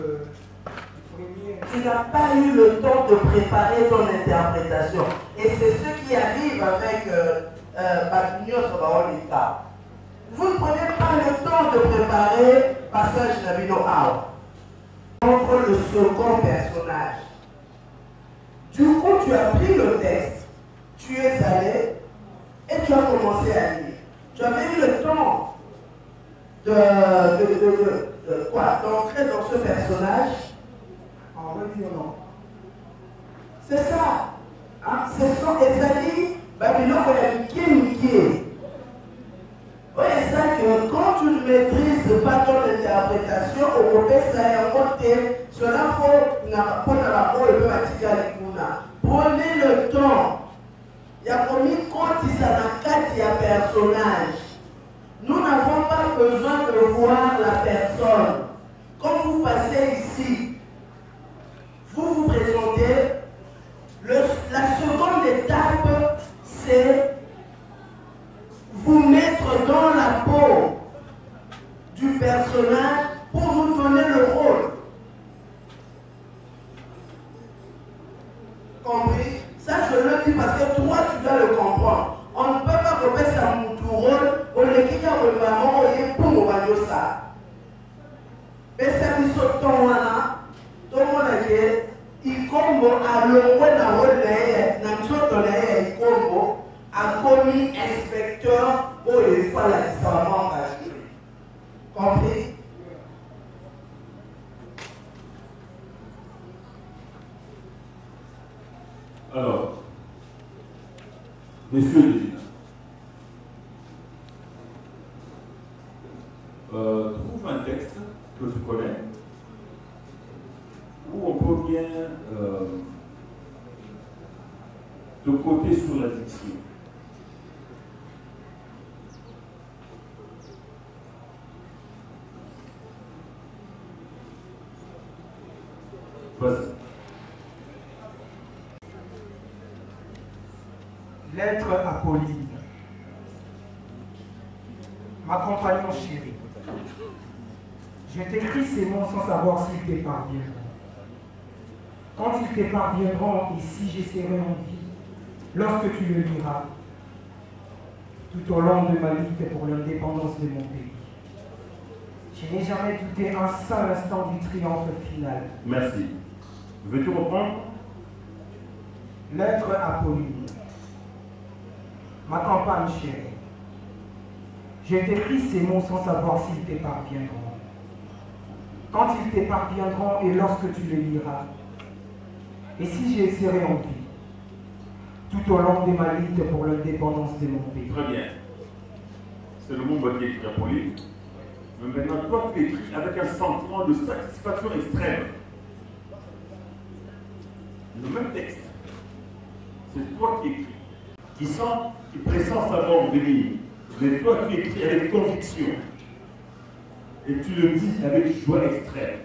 Speaker 14: premier.
Speaker 10: Tu n'as pas eu le temps de préparer ton interprétation. Et c'est ce qui arrive avec Batignon Sobaolika. Vous ne prenez pas le temps de préparer passage Nabino Ao contre le second personnage. Du coup, tu as pris le texte, tu es allé et tu as commencé à lire. Tu avais eu le temps d'entrer dans ce personnage.
Speaker 14: En vrai, non.
Speaker 10: C'est ça. Hein? Ce sont les alliés, Babylone, Mickey. Oui, c'est ça que quand tu ne maîtrises pas ton interprétation, au mauvais ça est en côté, cela faut prenez le temps. Il y a combien quand il y a personnage. Nous n'avons pas besoin de voir la personne. Quand vous passez ici, vous vous présentez. La seconde étape, c'est vous mettre dans la peau du personnage pour nous donner le rôle. Compris? Ça, je le dis parce que toi, tu dois le comprendre. On ne peut pas repérer ça mon rôle, on ne quitte pas le maman, on est pour nous ça. Mais ça, nous sautons là, tout le monde a dit, il combo à l'ombre d'un rôle il combo a commis inspecteur pour les fois la distribution engagée. Compris?
Speaker 1: Alors, messieurs les dirigeants, trouve un texte que tu connais où on peut bien te coter sur la diction. Vas-y.
Speaker 14: Lettre à Pauline. Ma compagnon chérie, je t'écris ces mots sans savoir s'ils te parviendront. Quand ils te parviendront et si j'essaierai en vie, lorsque tu le liras, tout au long de ma lutte pour l'indépendance de mon pays. Je n'ai jamais douté un seul instant du triomphe final.
Speaker 1: Merci. Veux-tu reprendre?
Speaker 14: Lettre à Pauline. Ma campagne chérie, je t'écris ces mots sans savoir s'ils te parviendront. Quand ils te parviendront et lorsque tu les liras, et si j'essaierai en vie, tout au long de ma lutte pour l'indépendance de mon pays.
Speaker 1: Très bien. C'est le mot qui est écrit à Pauline. Mais maintenant, toi, tu écris avec un sentiment de satisfaction extrême. Le même texte. C'est toi qui écris, qui pressent savoir venir. Mais toi, tu écris avec conviction. Et tu le dis avec joie extrême.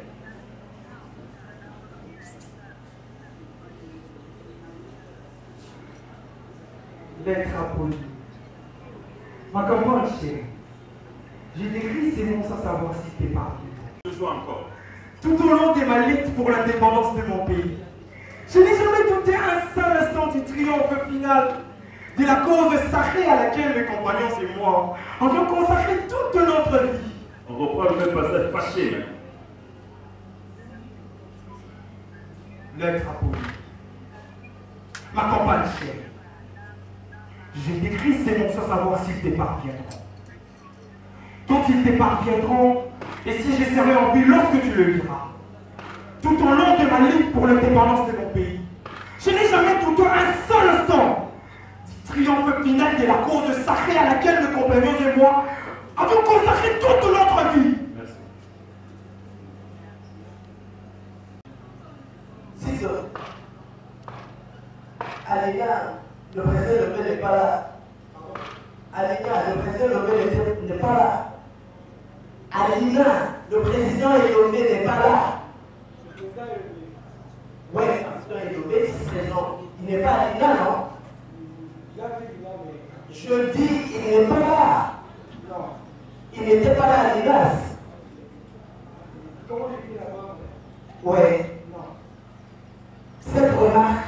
Speaker 14: Lettre Apolline. Ma campagne chérie, j'ai décrit ces mots sans savoir si t'es parvenu.
Speaker 1: Je joue encore.
Speaker 14: Tout au long de ma lutte pour l'indépendance de mon pays, je n'ai jamais douté un seul instant du triomphe final de la cause sacrée à laquelle mes compagnons et moi avions consacré toute notre vie.
Speaker 1: On reprend le même passage fâché maintenant.
Speaker 14: Lettre Apolline. Ma campagne chérie, j'ai décrit ces mots sans savoir s'ils te parviendront. Quand ils te parviendront, et si je serai en vie lorsque tu le liras, tout au long de ma lutte pour l'indépendance de mon pays, je n'ai jamais douté un seul instant du triomphe final de la cause sacrée à laquelle mes compagnons et moi avons consacré toute notre vie.
Speaker 1: Merci.
Speaker 10: Si Aléna, le président Lopé n'est pas là. Aléna, le président Lopé n'est pas là. Aléna, le président Elomé n'est pas là. Oui, le président Elomé, c'est présent. Il n'est pas Aléna, non? Je dis, il n'est pas là. Il n'était pas là à Aléna.
Speaker 14: Comment j'ai dit là-bas?
Speaker 10: Oui. Cette remarque,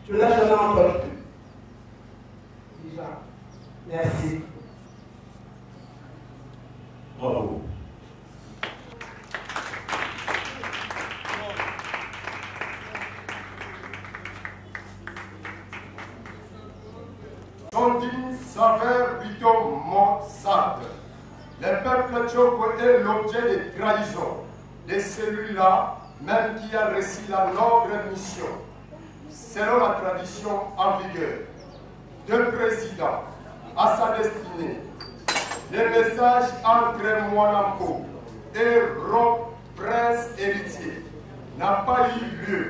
Speaker 10: tu l'as jamais entendue.
Speaker 14: Déjà.
Speaker 10: Merci.
Speaker 1: Bravo.
Speaker 15: Sondine s'avère plutôt maussade. Le peuple Tchoko est l'objet de trahison de celui-là même qui a reçu la noble mission. Selon la tradition en vigueur, deux présidents à sa destinée, le message entre Mwanampo et Rob, prince héritier, n'a pas eu lieu,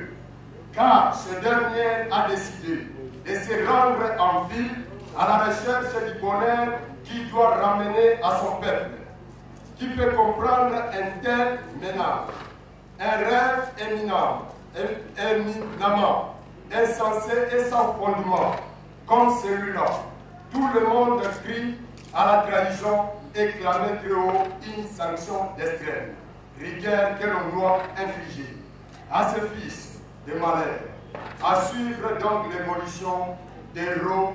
Speaker 15: car ce dernier a décidé de se rendre en ville à la recherche du bonheur qu'il doit ramener à son peuple. Qui peut comprendre un tel ménage, un rêve éminemment insensé et sans fondement, comme celui-là. Tout le monde crie à la trahison et clame très haut une sanction d'extrême, rigueur que l'on doit infliger à ce fils de malheur, à suivre donc l'évolution des héros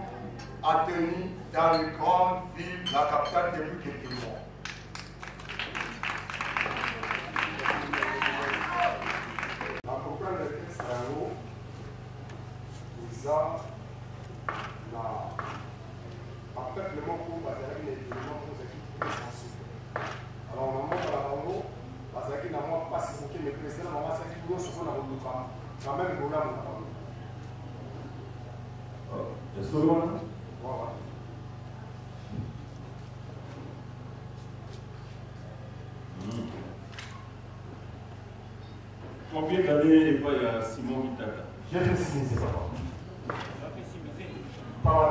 Speaker 15: à tenir dans une grande ville, la capitale depuis quelques mois.
Speaker 16: En comprendre le texte en haut, nous avons en fait le mot pour Bazaraki est évidemment pour ce qui est sensible. Alors, on montre la Congo, Bazaraki n'a pas si beaucoup de président, on va s'acquitter de ce qu'on a voulu faire. Quand même, on a voulu.
Speaker 1: C'est ce moment-là?
Speaker 16: Voilà.
Speaker 1: Combien d'années n'est pas il y a Simon Mitaka?
Speaker 16: J'ai fait 6 ans, c'est pas grave.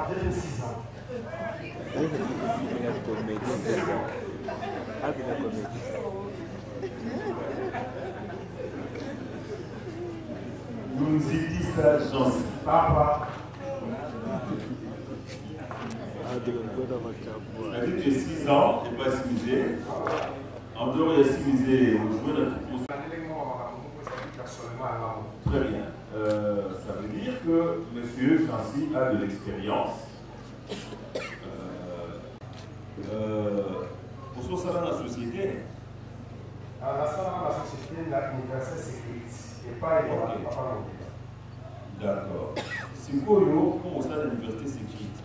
Speaker 16: J'ai fait 6 ans.
Speaker 1: Nous nous dit ça, j'en sais pas. Elle dit que 6 ans, et pas simisé. En dehors, il y a simisé, on jouait dans tout le. Très bien. Ça veut dire que M. Chancy a de l'expérience. Pour ça, dans la société.
Speaker 16: Dans la société, l'université s'écrit. Et pas les parents.
Speaker 1: D'accord. Si vous avez au sein de l'université sécrite,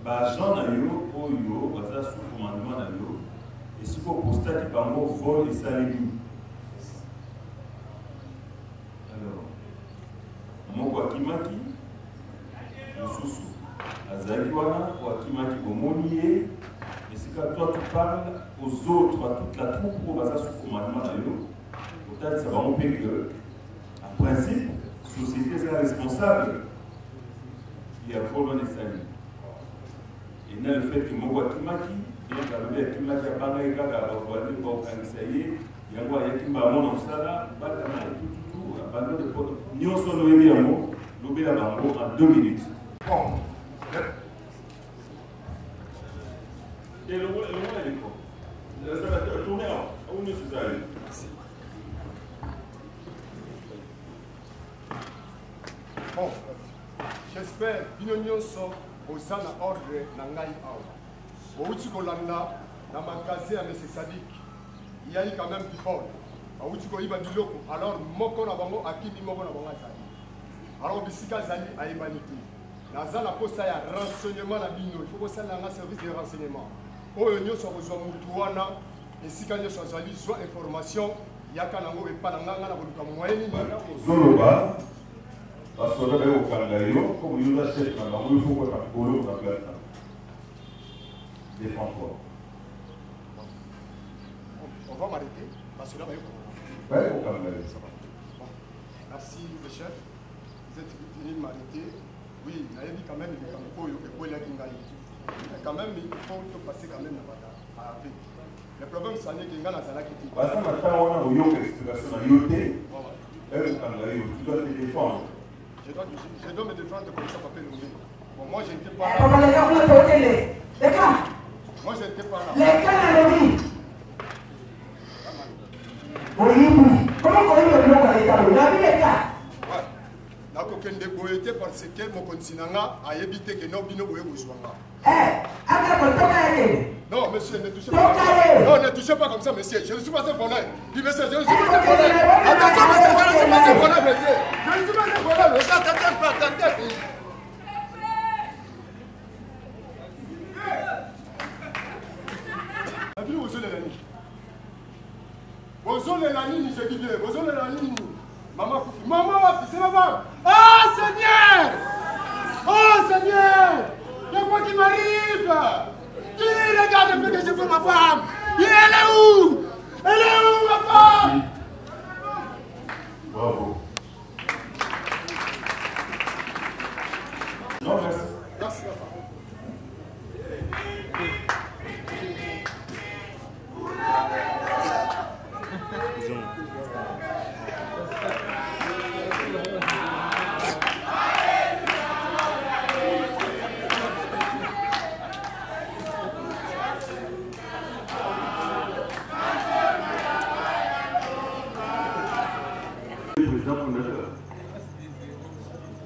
Speaker 1: Jean Nayo, Oyo, sous commandement Nayo, et si vous postat du bango vol et saléni. Alors, mon Wakimaki, le sous-sous, Azaliwana, Wakimaki, Omonié, et c'est quand toi tu parles aux autres, à toute la troupe, sous commandement Nayo, peut-être ça va montrer que, en principe, société est responsable. Il y a vraiment des amis. Et là, le fait que moi, Kimaki, il y a Kimaki à Bangaïka, à Bavoine, à Organisaye, il y a Kimba, mon Sala, Batana, tout, à Bano de Poto. Nous sommes nommés en mots, l'obé la Bango en 2 minutes.
Speaker 15: Bon.
Speaker 1: Et le rôle est quoi? Ça va tourner là. Où nous sommes allés?
Speaker 16: Bon, j'espère que nous sommes aux ordre de Nangaï Aou. Au Utsikolanda, dans ma case à M. Sadik, il y a eu quand même du fort. Au Utsikoïba du Loko, alors Moko Nabango, Akimi Moko Nabango Zali. Alors, Bissika Zali a humanité. Naza la poste à renseignement à Bino, il faut que ça ait un service de renseignement. Au Union sur Moutouana, et si quand nous sommes allés, soit information, il y a qu'un angle et pas d'un angle à moyen.
Speaker 1: Zoloba, parce qu'on avait au Kangaïo, comme il nous a fait, il faut qu'on ait un polo pour la place. Défends-toi.
Speaker 16: On va m'arrêter, parce que là,
Speaker 1: ouais, au Kangaïo.
Speaker 16: Merci, le chef. Vous êtes venu m'arrêter. Oui, il y a quand même des camps et quand même, il faut passer quand même à la paix. Le problème, c'est que les gens ont qui dit.
Speaker 1: Parce que maintenant, on a une explication à Yoté. Tu dois te défendre.
Speaker 16: Je dois me défendre comme ça, papa Lomé. Bon, moi, je n'étais pas là. Moi, je n'étais pas là.
Speaker 10: Les gars, oui, comment on dit le nom à l'état? On a vu les gars.
Speaker 16: nakokende boye te parce que mokonzi nanga ayebi te ke no bino boye kozwanga. Non, monsieur, ne touchez pas. Non, ne touchez pas comme ça, monsieur. Je ne suis pas un voleur. Dis, monsieur, je ne suis pas un voleur. Attention, monsieur, je ne suis pas un voleur, monsieur. Je ne suis pas un voleur, monsieur. Attendez pas, attendez. Je dis bien, maman, maman, c'est ma femme. Oh Seigneur! Oh Seigneur! Il y a quoi qui m'arrive? Qui regarde un peu que je fais ma femme? Elle est où? Elle est où, ma femme?
Speaker 1: Bravo. Non, merci.
Speaker 16: Merci, ma femme.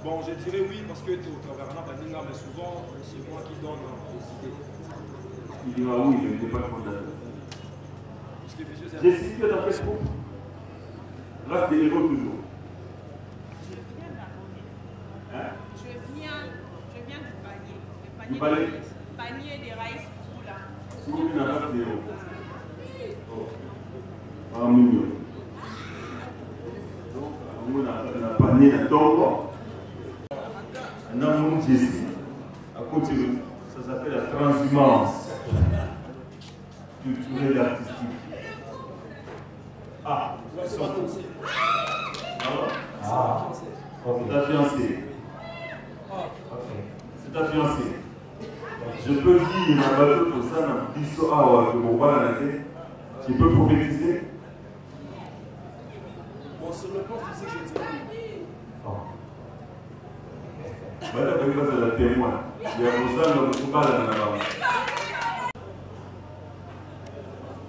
Speaker 17: Bon, je dirais oui parce que tu es au travers d'un Badinga, mais souvent c'est moi qui donne les idées.
Speaker 1: Il dira oui, je n'étais pas le fondateur. J'ai cité dans Facebook. Race des héros toujours. Hein?
Speaker 18: Je viens du panier.
Speaker 1: Du palais?
Speaker 18: Panier des raïs Poula.
Speaker 1: Si vous venez à race des héros. Ah, mignon. Donc, on a panier à Tongo. Un homme Jésus. À côté de ça s'appelle la transhumance culturelle et artistique. Ah, c'est pas fiancé. Ah, c'est ta fiancée. C'est ta fiancée. Je peux dire un bateau pour ça dans l'histoire que mon père a été. Tu peux prophétiser?
Speaker 17: Bon, sur le plan physique, je dirais oui.
Speaker 1: Voilà, c'est la témoin. Il y a pour ça, on ne peut pas la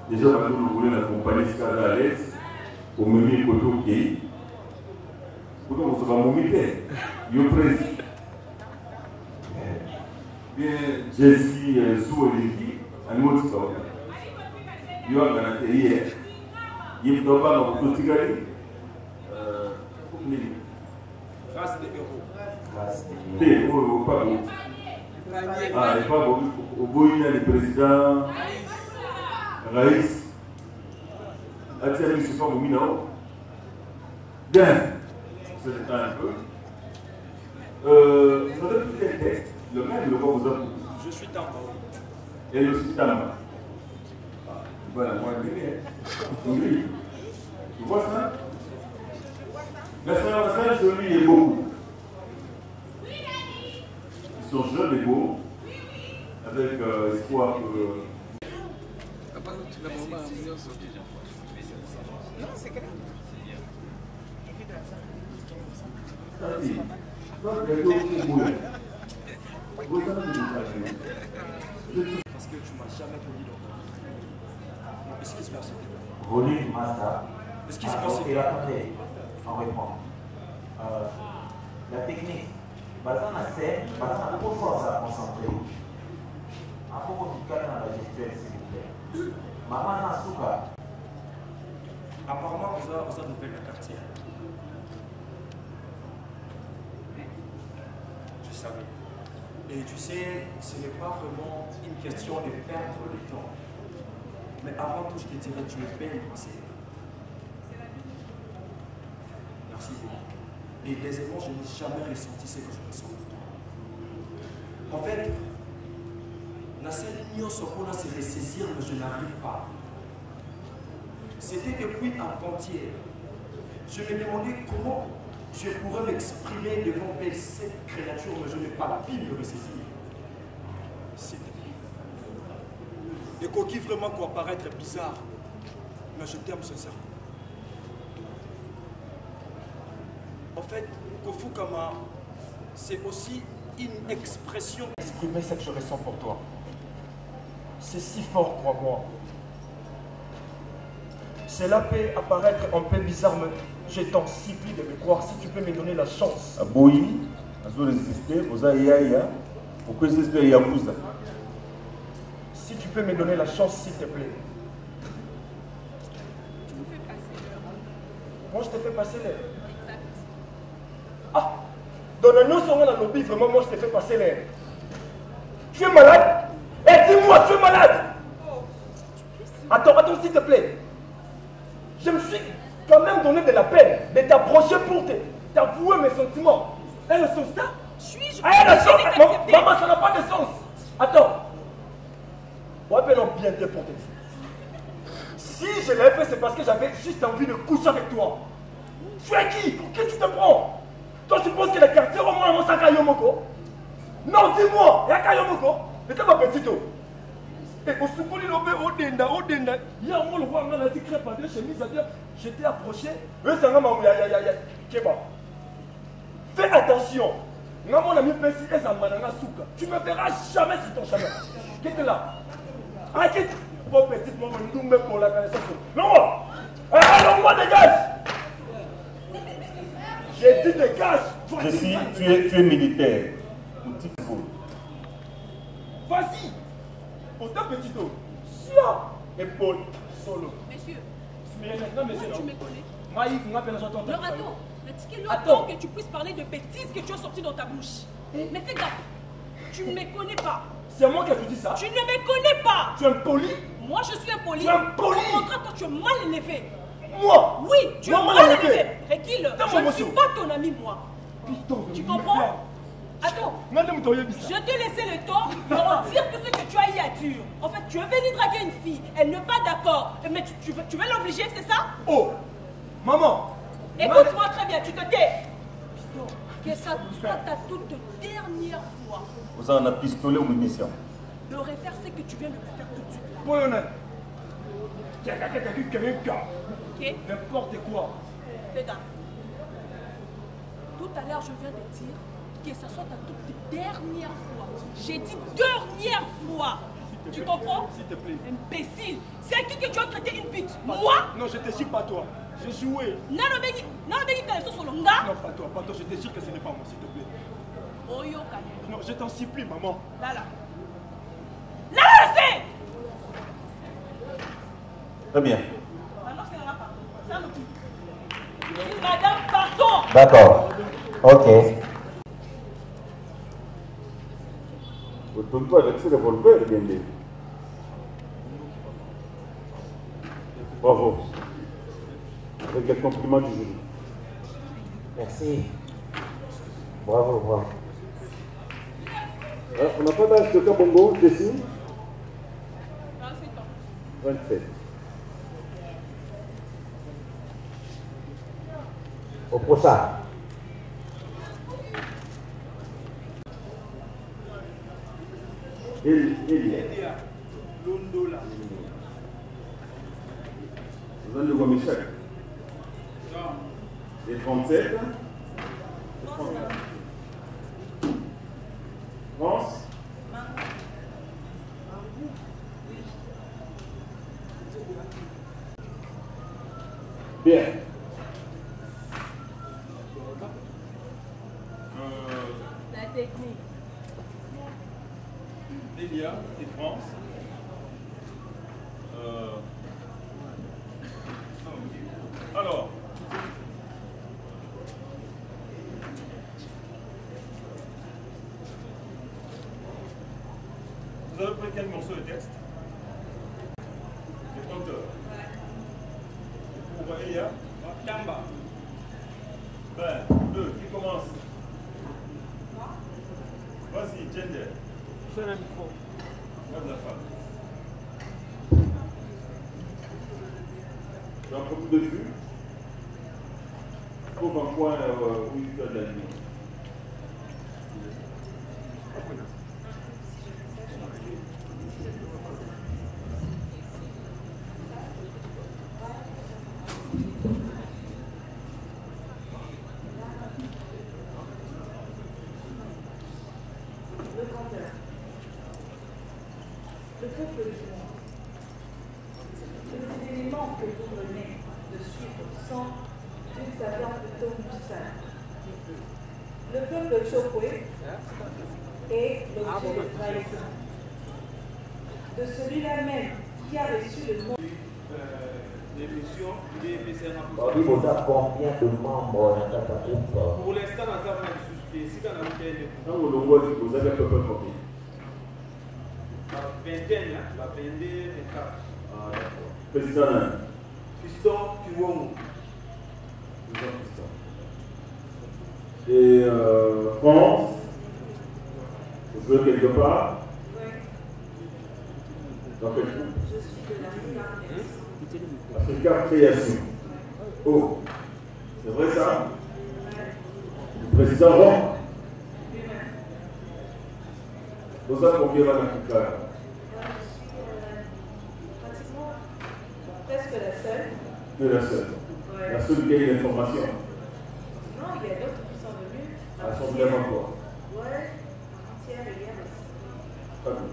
Speaker 1: déjà, quand vous voulez l'accompagner Skaza à l'aise, au menu Koto Kei, vous on se va momiter. Yo presse. Bien, Jessie Zouoliki, un autre sort. Yo a gagné hier. Il ne doit pas dans le Totigari.
Speaker 17: Race des héros.
Speaker 1: Pas beau. Ah, il n'est pas beau. Au bout, il y a le président Raïs. Atiami, je ne sais pas où il est. Bien. C'est le temps un peu. Vous avez pris un texte. Le même, le quoi vous avez.
Speaker 17: Je suis Tamba.
Speaker 1: Et je suis Tamba. Voilà, moi, je vais. Oui. Tu vois ça? Le message de lui est beau. Ils sont jeunes et beaux, avec espoir que...
Speaker 2: Non, c'est clair.
Speaker 17: Parce que tu m'as jamais connu dans ton vie. Qu'est-ce qui se passe?
Speaker 11: Volume Master.
Speaker 17: Qu'est-ce qui se passe?
Speaker 11: Et attendez, on répond. La technique, c'est beaucoup de force à concentrer. Un peu compliqué dans la gestuelle, s'il vous plaît. Maman Nasuka.
Speaker 17: Apparemment, vous avez fait le quartier. Je savais. Et tu sais, ce n'est pas vraiment une question de perdre le temps. Mais avant tout, je te dirais, tu es belle, ma sœur. Merci beaucoup. Et deuxièmement, je n'ai jamais ressenti ce que je ressens. En fait, la seule union sur qu'on a se ressaisir, mais je n'arrive pas. C'était depuis avant-hier. Je me demandais comment je pourrais m'exprimer devant elle, cette créature, mais je n'ai pas pu me ressaisir. C'était des coquilles vraiment quoi paraître bizarre, mais je t'aime sincèrement. En fait, Kofu Kama, c'est aussi une expression. Exprimer ce que je ressens pour toi. C'est si fort, crois-moi. Cela peut apparaître un peu bizarre, mais je t'en supplie de me croire si tu peux me donner la chance.
Speaker 1: Aboyi, à résister, vous avez pourquoi résister Yakuza?
Speaker 17: Si tu peux me donner la chance, s'il te plaît.
Speaker 18: Tu me fais passer l'heure.
Speaker 17: Moi, je te fais passer l'air. Ah, dans le nom sur la lobby, vraiment, moi, je te fais passer l'air. Tu es malade? Eh, dis-moi, tu es malade? Attends, s'il te plaît. Je me suis quand même donné de la peine de t'approcher pour t'avouer mes sentiments. Elle a le sens, ça?
Speaker 18: Suis-je?
Speaker 17: Maman, ça n'a pas de sens. Attends. On va bien te pour te dire. Si je l'ai fait, c'est parce que j'avais juste envie de coucher avec toi. Tu es qui? Pour qui tu te prends? Toi, tu penses que le quartier au moins c'est Kayomoko? Non, dis-moi, il y a Kayomoko. Mais t'es ma petite. Et au Soukoli Lobé, Odenda. Il y a un roi, on a dit crêpe à deux chemises à dire. J'étais approché. Eux, c'est un homme, fais attention. Mon ami Pessi est en Manana Souka. Tu ne me verras jamais sur ton chemin. Quitte là. Ah, quitte. Bon, petite maman, nous même pour la connaissance. Non, allons-moi, dégage. J'ai dit dégage.
Speaker 1: Je suis, tu es militaire.
Speaker 17: Vas-y. Pour ta petite eau. Sia. Épaule. Solo.
Speaker 18: Monsieur.
Speaker 17: Non, monsieur.
Speaker 18: Tu me connais.
Speaker 17: Maïf, on appelle j'entends.
Speaker 18: Non, attends. Mais longtemps que tu puisses parler de bêtises que tu as sorties dans ta bouche. Mais fais gaffe. Tu ne me connais pas.
Speaker 17: C'est moi qui ai dit ça.
Speaker 18: Tu ne me connais pas.
Speaker 17: Tu es impoli.
Speaker 18: Moi, je suis impoli.
Speaker 17: Tu es impoli.
Speaker 18: Au contraire, toi, tu es mal élevé.
Speaker 17: Moi?
Speaker 18: Oui, tu es mal élevé. Rekil, je ne suis pas ton ami, moi. Tu comprends? Attends, je t'ai laissé le temps de redire tout ce que tu as eu à dire. En fait, tu es venu draguer une fille, elle n'est pas d'accord. Mais tu veux l'obliger, c'est ça?
Speaker 17: Oh, maman.
Speaker 18: Écoute-moi très bien, tu te tais. Que ça soit ta toute dernière fois.
Speaker 1: Vous avez un pistolet ou munition?
Speaker 18: De refaire ce que tu viens de me faire tout de suite.
Speaker 17: Ok? N'importe quoi.
Speaker 18: Fais gaffe. Tout à l'heure, je viens de dire que ça soit ta toute dernière fois. J'ai dit dernière fois. Tu comprends?
Speaker 17: S'il te plaît.
Speaker 18: Imbécile. C'est à qui que tu as traité une pute? Moi?
Speaker 17: Non, je te jure pas toi. J'ai joué.
Speaker 18: Non,
Speaker 17: pas toi, je te jure que ce n'est pas moi, s'il te plaît. Non, je t'en supplie, maman.
Speaker 18: Là, c'est.
Speaker 1: Très bien.
Speaker 18: Maintenant, c'est là, pardon. Madame, pardon.
Speaker 11: D'accord. Ok.
Speaker 1: Vous ne pouvez pas laisser le revolver, bien. Bravo. Avec les compliments du jury.
Speaker 11: Merci. Bravo.
Speaker 1: On n'a pas d'âge de Kabongo, Jessie?
Speaker 18: 27 ans.
Speaker 1: 27.
Speaker 11: Au prochain.
Speaker 1: Elia.
Speaker 12: Londola.
Speaker 1: Vous avez le voix Michel. Et 37. France. Bien.
Speaker 18: La technique.
Speaker 1: Elia et France. Alors. Vous avez pris quel morceau de texte? Le compteur. Pour Elia.
Speaker 12: Tamba.
Speaker 1: 2, qui commence? Vas-y, gender.
Speaker 12: C'est un micro.
Speaker 1: Moi de la femme. J'en profite dessus. Trouve un point où il y a de la ligne.
Speaker 10: Le peuple du monde. Les éléments que vous venez de suivre sont d'une saveur plutôt moussade. Le peuple Chokwe est l'objet de trahison. De celui-là même qui a reçu le nom.
Speaker 12: L'émission des PCN.
Speaker 11: Vous avez combien de membres dans ta groupe?
Speaker 12: Pour l'instant, on a un suspect. Si on a un
Speaker 1: vous avez un peu combien?
Speaker 12: La vingtaine, la 22, 24.
Speaker 1: Ah, d'accord. Président.
Speaker 12: Fiston Kiwongo.
Speaker 1: Et France, vous jouez quelque part?
Speaker 10: Oui.
Speaker 1: Dans quel groupe?
Speaker 10: Je suis de l'Afrique.
Speaker 1: Africa Création. Oh, c'est vrai ça? Le président Ron. Vous avez combien d'Africa?
Speaker 10: Pratiquement presque la seule.
Speaker 1: Mais la seule.
Speaker 10: Ouais.
Speaker 1: La seule qui a eu l'information.
Speaker 10: Non, il y a d'autres qui sont venus.
Speaker 1: Elles sont vraiment quoi?
Speaker 10: Ouais, entière et hier aussi.
Speaker 1: Très bien.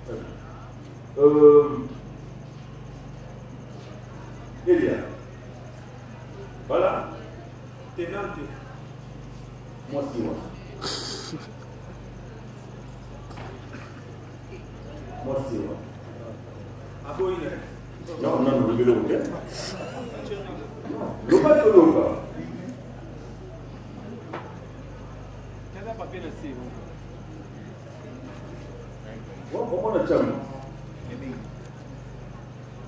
Speaker 1: Très bien. Elia. Voilà.
Speaker 12: Tenante.
Speaker 1: Moi aussi, moi. Moi aussi, moi.
Speaker 12: Aboïne.
Speaker 1: Non, non, non, le ok. Le pas de l'eau, là.
Speaker 12: Quel est le papier de C?
Speaker 1: Comment on a tchamu?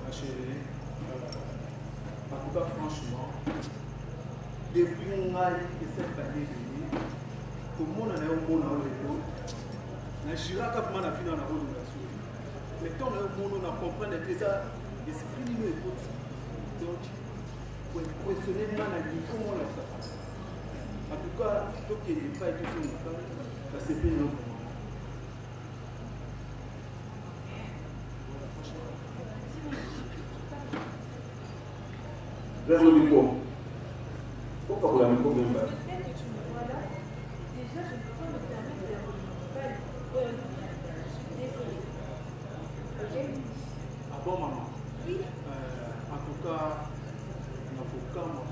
Speaker 12: Ma chérie, en tout cas, franchement, depuis mon âge et cette année venue, tout le monde a un monde dans le dos. Je suis là quand on a fini dans la relation. Mais quand on a un monde, on comprend que ça, l'esprit de nous est petit. Donc, pour impressionner les gens, il faut qu'on ça. En tout cas, il faut qu'il n'y ait pas été sur le temps, ça c'est bien non.
Speaker 1: Vers le micro. Pourquoi vous l'avez micro même pas?
Speaker 10: Déjà, je ne peux pas me permettre de faire une nouvelle. Je suis désolée. Ok?
Speaker 12: Ah bon, maman?
Speaker 10: Oui.
Speaker 12: En tout cas,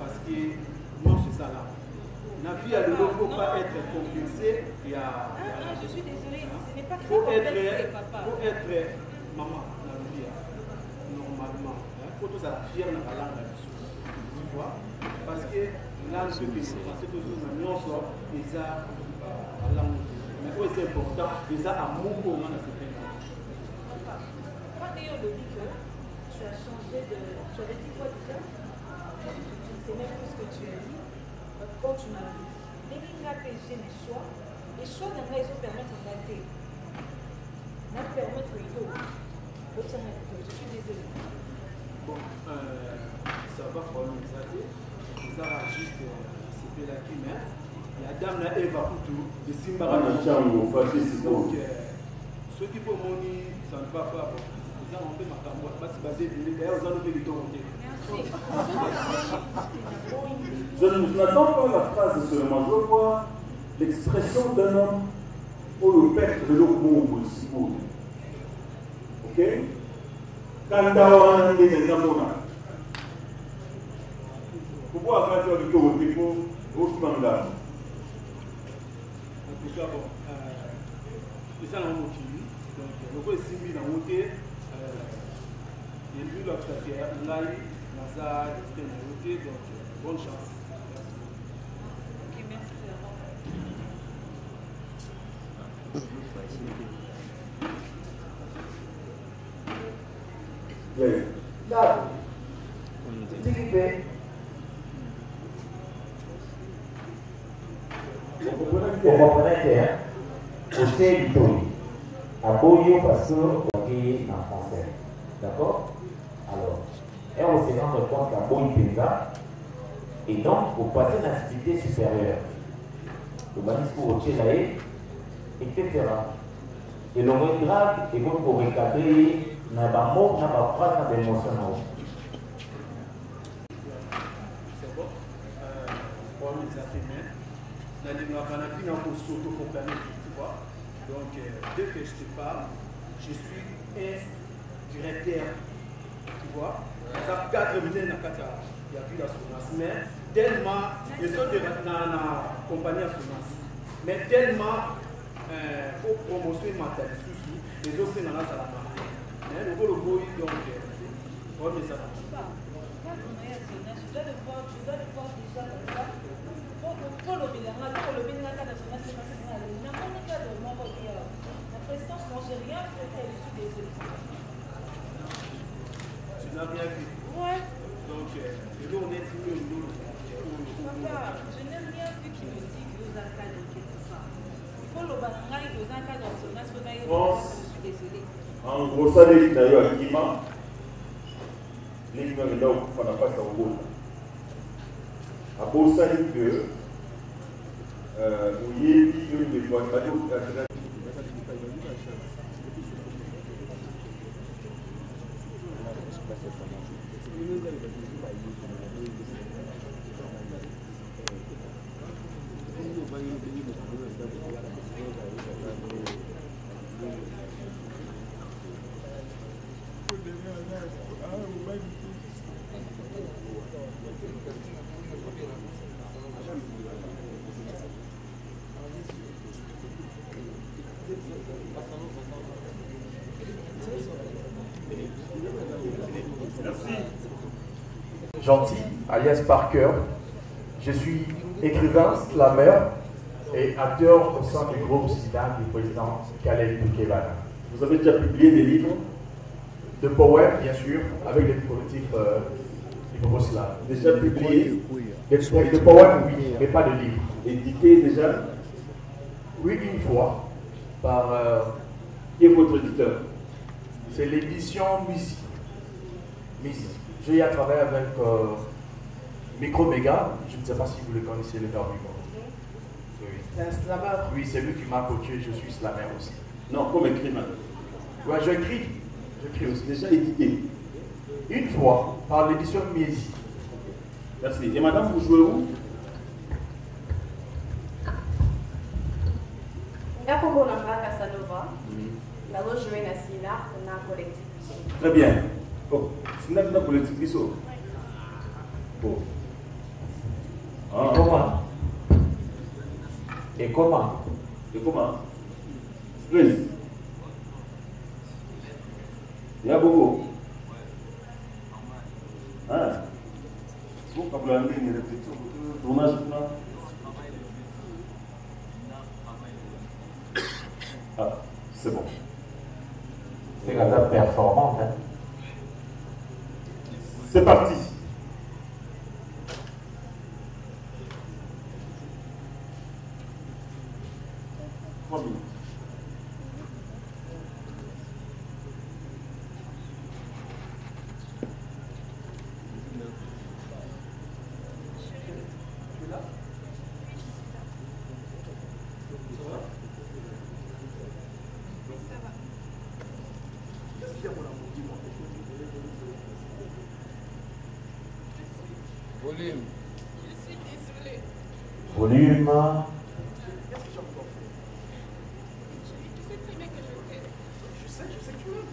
Speaker 12: parce que non, c'est ça là. La vie à l'eau, il ne faut pas être complexé.
Speaker 18: Je suis désolée, ce n'est pas très
Speaker 12: faut
Speaker 18: complexé, papa.
Speaker 12: Faut être maman dans la vie, normalement. Il faut tous être fier dans la langue là-dessus. Tu vois? Parce que là, ce que je pense, c'est que nous sommes déjà à la langue. Mais c'est important, déjà à mon moment dans ce pays.
Speaker 10: Quand Théo le dit que tu as changé de. Tu avais dit quoi déjà? Je ne sais même plus ce que tu as dit. Quand tu m'as dit, les livres que j'ai mes choix d'un réseau permettent de dater. N'a permettre de tout. Je suis désolée.
Speaker 12: Bon, ça va falloir nous aider. ça juste c'était la qui mais la dame na Eva Kutu de Simbara
Speaker 1: donc
Speaker 12: ceux qui peuvent monter ça ne va pas ça on peut makambo parce que basé d'ailleurs vous en avez du temps
Speaker 1: je n'attends pas la phrase seulement, je vois l'expression d'un homme pour le père de l'eau aussi. Ok? Kandawan de Namona. Pourquoi faire du tour au dépôt au Manga?
Speaker 12: En tout cas, bon, c'est ça la motive. Donc, le coup est simbi dans le côté. Il y a eu l'autre terre, l'aïe, Nazar, c'était dans le côté. Donc, bonne chance.
Speaker 18: Ok, merci.
Speaker 11: Là, c'est qui fait. Vous comprenez que c'est du tout. À Boyo parce que on est en français. D'accord? Alors, et on se rend compte qu'à Boyo Penza, et donc, vous passez dans l'activité supérieure. Le manisco au Tchélaé, etc. Et le moins grave, et donc pour recadrer, n'a pas mot, n'a pas phrase, n'a pas émotion.
Speaker 12: C'est bon. On les a fait bien. Dans les Mabanaki, on peut s'auto-proclamer, tu vois. Donc, dès que je te parle, je suis un directeur, tu vois. Ça fait 4 minutes, il y a plus d'assurance. Mais tellement, je suis dans la compagnie d'assurance. Mais tellement, il faut promotionner ma tête. Les autres, c'est dans la salle. Mais le gros boy, donc, on met ça. Tu n'as rien vu.
Speaker 18: Ouais.
Speaker 12: Donc, et là, on est tous les deux.
Speaker 18: Papa, je n'ai rien vu qui me dit que vous encadrez quelque part. Il faut le barangaï, vous encadrez son national. Je suis désolée.
Speaker 1: En gros, ça veut dire que Akima, les gens qui ont pas ça au bout. À beau ça dit que vous y êtes dit que les gens
Speaker 19: Gentil, alias Parker. Je suis écrivain, slammer et acteur au sein du groupe SIDA du président Khaled Boukebana.
Speaker 1: Vous avez déjà publié des livres?
Speaker 19: De poèmes, bien sûr, avec des politiques libro-slaves.
Speaker 1: Déjà publié?
Speaker 19: De poèmes, oui, mais pas de livres.
Speaker 1: Édité déjà?
Speaker 19: Oui, une fois, par...
Speaker 1: Qui est votre éditeur?
Speaker 19: C'est l'édition Musique. J'ai eu à travailler avec Micro-Méga, je ne sais pas si vous le connaissez, le gars Micro.
Speaker 2: C'est un slammer.
Speaker 19: Oui, c'est lui qui m'a coaché, je suis slammer aussi.
Speaker 1: Non, comme écrivain.
Speaker 19: Ouais, j'écris aussi.
Speaker 1: Déjà édité?
Speaker 19: Une fois, par l'édition Miesi.
Speaker 1: Merci. Et madame, vous jouez où? Très bien. Oh, c'est une politique biso. Oh.
Speaker 11: Ah. Et comment?
Speaker 1: Please. Il y a beaucoup. Ah. Bon, quand vous avez une répétition, tournage maintenant. Ah, c'est bon.
Speaker 11: C'est la date performante. Hein?
Speaker 1: C'est parti.
Speaker 12: problème?
Speaker 18: Je suis désolée.
Speaker 11: Volume.
Speaker 12: Qu'est-ce que j'en peux faire?
Speaker 18: Tu sais très bien que je t'aime.
Speaker 12: Je sais que tu m'aimes.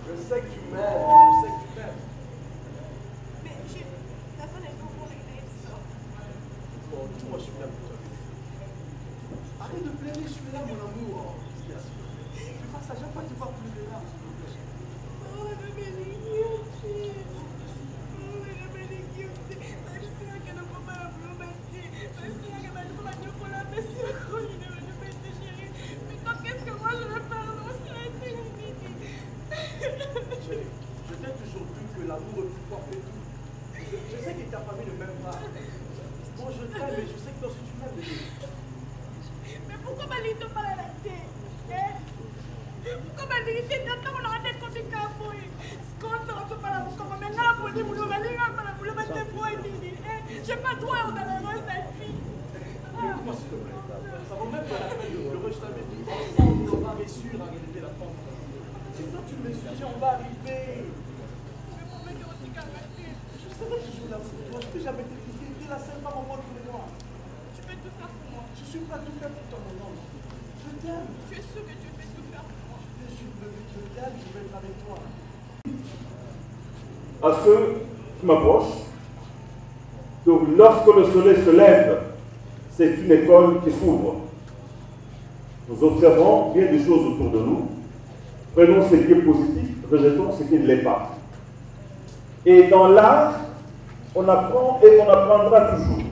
Speaker 12: Je sais que tu m'aimes,
Speaker 18: Mais personne n'est au courant de ça.
Speaker 12: Bon, dis-moi, je suis là pour toi. Arrête de pleurer, je suis là, mon amour. Qu'est-ce qu'il y a? Fais pas ça, j'aime pas te voir pleurer là, s'il te plaît.
Speaker 18: Oh, la belle guillotière. Oh, la belle guillotière. Je sais que nous ne pouvons pas la plomber. Je sais que nous ne pouvons pas la baisser. Mais quand qu'est-ce que moi je vais faire dans ça?
Speaker 12: Je t'ai toujours dit que l'amour est plus fort que tout. Je sais que ta famille ne m'aime pas. Bon, je t'aime, mais je sais que toi aussi tu m'aimes.
Speaker 18: Mais pourquoi Malito parle à la tête? Pourquoi Malito t'entends on a tête quand tu cafouilles? Quand on se parle comme maintenant pour dire vous allez vous le mettre froid et dit j'ai pas droit dans la rose cette fille.
Speaker 12: Écoute-moi s'il te plaît. Ça vaut même pas la peine de pleurer, je t'avais dit. Ensemble, on va réussir à relever la pente. C'est ça, tu me suis, on va arriver. Je savais que je suis là pour toi, je t'ai jamais été quitté, tu es la seule femme au monde pour moi.
Speaker 18: Tu peux tout faire pour moi.
Speaker 12: Je suis prêt à tout faire pour toi, mon ange. Je t'aime.
Speaker 18: Tu es sûr que tu peux tout faire pour moi?
Speaker 12: Je t'aime, je vais être avec toi.
Speaker 1: À ceux qui m'approchent, donc lorsque le soleil se lève, c'est une école qui s'ouvre. Nous observons bien des choses autour de nous. Prenons ce qui est positif, rejetons ce qui ne l'est pas. Et dans l'art, on apprend et on apprendra toujours.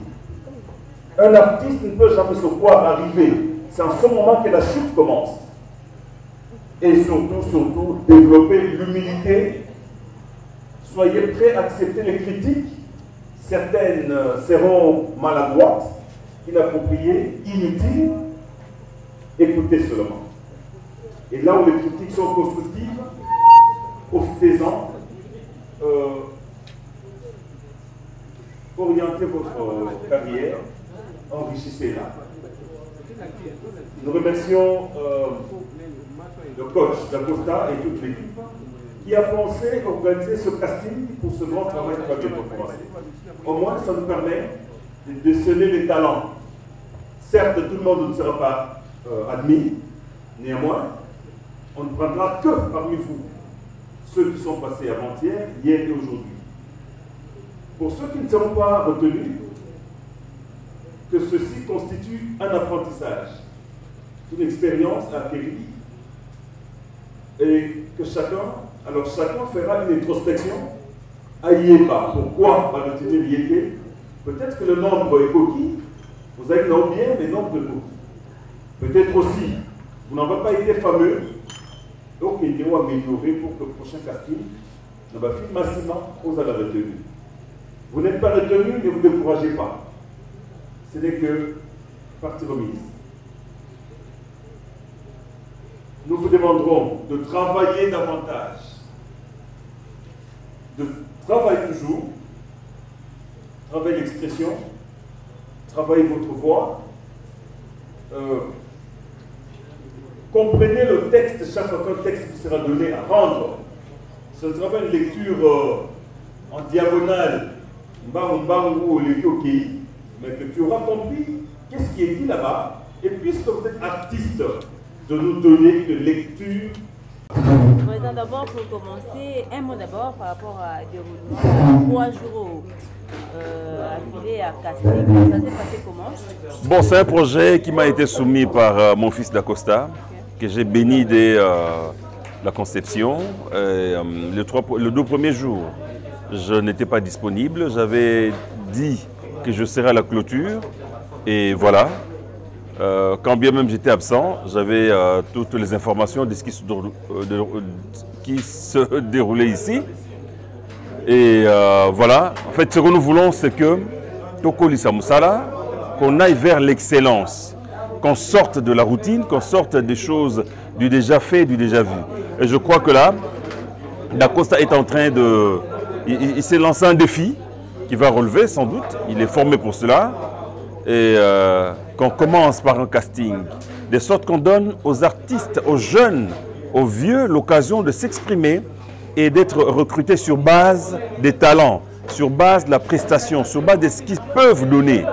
Speaker 1: Un artiste ne peut jamais se croire arriver. C'est en ce moment que la chute commence. Et surtout, développer l'humilité. Soyez prêts à accepter les critiques. Certaines seront maladroites, inappropriées, inutiles. Écoutez seulement. Et là où les critiques sont constructives, profitez-en. Orientez votre carrière, enrichissez-la. Nous remercions le coach d'Acosta et toute l'équipe qui a pensé organiser ce casting pour ce grand travail qui va bientôt commencer. Au moins, ça nous permet de déceler les talents. Certes, tout le monde ne sera pas admis, néanmoins, on ne prendra que parmi vous ceux qui sont passés avant-hier, hier et aujourd'hui. Pour ceux qui ne seront pas retenus, que ceci constitue un apprentissage, une expérience acquérie, et que chacun fera une introspection à Yéba. Pourquoi va retenir Yéké? Peut-être que le nombre est coquille, vous avez bien les nombres de coquilles. Peut-être aussi, vous n'avez pas été fameux, donc il faut améliorer pour que le prochain casting ne va pas massivement aux à la retenue. Vous n'êtes pas retenu, ne vous découragez pas. Ce n'est que partie remise. Nous vous demanderons de travailler davantage. De travailler toujours. Travailler l'expression. Travailler votre voix. Comprenez le texte, chaque fois qu'un texte vous sera donné à rendre. Ce ne sera pas une lecture en diagonale, mais que tu auras compris qu'est-ce qui est dit là-bas. Et puisque vous êtes artiste, de nous donner une lecture.
Speaker 5: Président, d'abord, pour commencer, un mot d'abord par rapport à déroulement. 3 jours affilés à casting, ça s'est passé comment?
Speaker 1: Bon, c'est un projet qui m'a été soumis par mon fils d'Acosta, que j'ai béni dès la conception. Les 2 premiers jours, je n'étais pas disponible. J'avais dit que je serais à la clôture. Et voilà. Quand bien même j'étais absent, j'avais toutes les informations de ce qui se déroulait ici. Et voilà. En fait, ce que nous voulons, c'est que Tokoli Samusala, qu'on aille vers l'excellence, qu'on sorte de la routine, qu'on sorte des choses du déjà fait, du déjà vu. Et je crois que là, Dacosta est en train de... Il s'est lancé un défi qu'il va relever sans doute. Il est formé pour cela. Et qu'on commence par un casting, de sorte qu'on donne aux artistes, aux jeunes, aux vieux, l'occasion de s'exprimer et d'être recrutés sur base des talents, sur base de la prestation, sur base de ce qu'ils peuvent donner.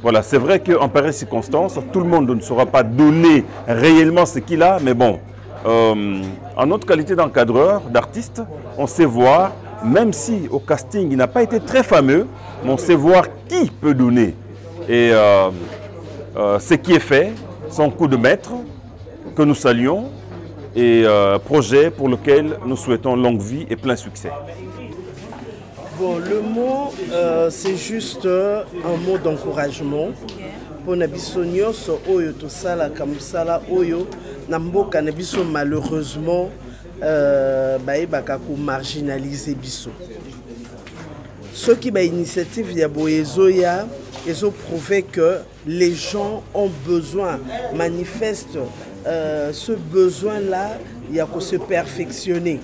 Speaker 1: Voilà, c'est vrai qu'en pareille circonstance, tout le monde ne saura pas donner réellement ce qu'il a, mais bon, en notre qualité d'encadreur, d'artiste, on sait voir, même si au casting il n'a pas été très fameux, mais on sait voir qui peut donner. Et ce qui est fait, son coup de maître, que nous saluons, et projet pour lequel nous souhaitons longue vie et plein succès.
Speaker 2: Bon, le mot, c'est juste un mot d'encouragement. Pour Nabiso Nyonso, Oyo, tout ça, la Kamusala, Oyo, Namboka, Nabiso, malheureusement, Bakakou marginalisé Biso. Ceux qui ont l'initiative Yaboyezoya, ils ont prouvé que les gens ont besoin, manifestent ce besoin-là, il y a qu'à se perfectionner.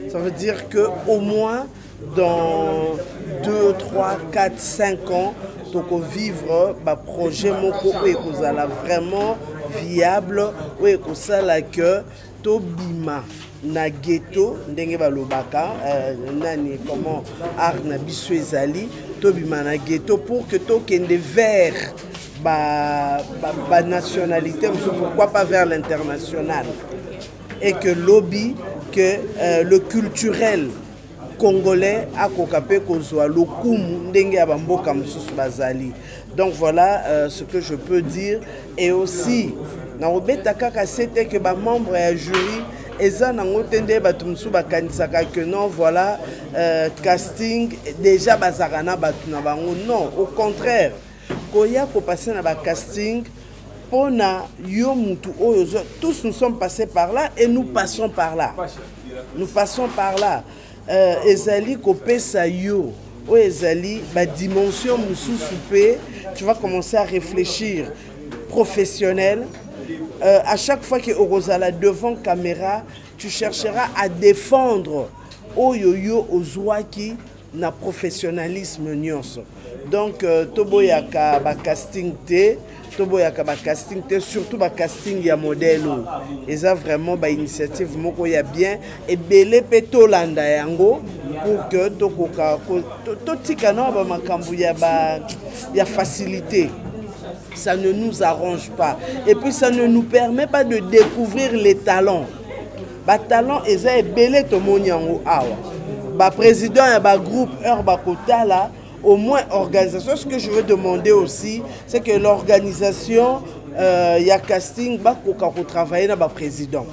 Speaker 2: Ça veut dire qu'au moins, dans 2, 3, 4, 5 ans, tu peux vivre un projet vraiment viable, où que Tobima na ghetto, ndenge balobaka, nani comment art na biso ezali, Tobima na ghetto pour que to kende vers ba nationalité, pourquoi pas vers l'international, et que lobby, que le culturel congolais a kokapé kozwa lokumu ndenge ya bamboka mususu bazali. Donc voilà ce que je peux dire. Et aussi na obeta kaka c'était que ba membre ya jury eza nango tende batu mususu bakanisaka que non voilà casting déjà bazarana batu na bango. Non, au contraire, koya ko passer na ba casting pona yo mutu oyo, tous nous sommes passés par là et nous passons par là. Nous passons par là. Ezali kopesa yo o ezali ba dimension mususu pe, tu vas commencer à réfléchir professionnel. À chaque fois que orozala devant caméra, tu chercheras à défendre oyoyo ozwaki na professionnalisme nyonso. Donc toboyaka ba casting te, toboyaka ba casting te, surtout ba casting ya modèle. Et ça vraiment ba initiative moko ya bien et belé pe tolanda yango pour que tokoka totika no ba makambu ya ba ya facilité. Ça ne nous arrange pas. Et puis ça ne nous permet pas de découvrir les talents. Ba talent eza belé to monyango awa. Ba président ya ba groupe Urba Kota là, au moins organisation. Ce que je veux demander aussi, c'est que l'organisation y a casting ba koka ko travailler na ba président.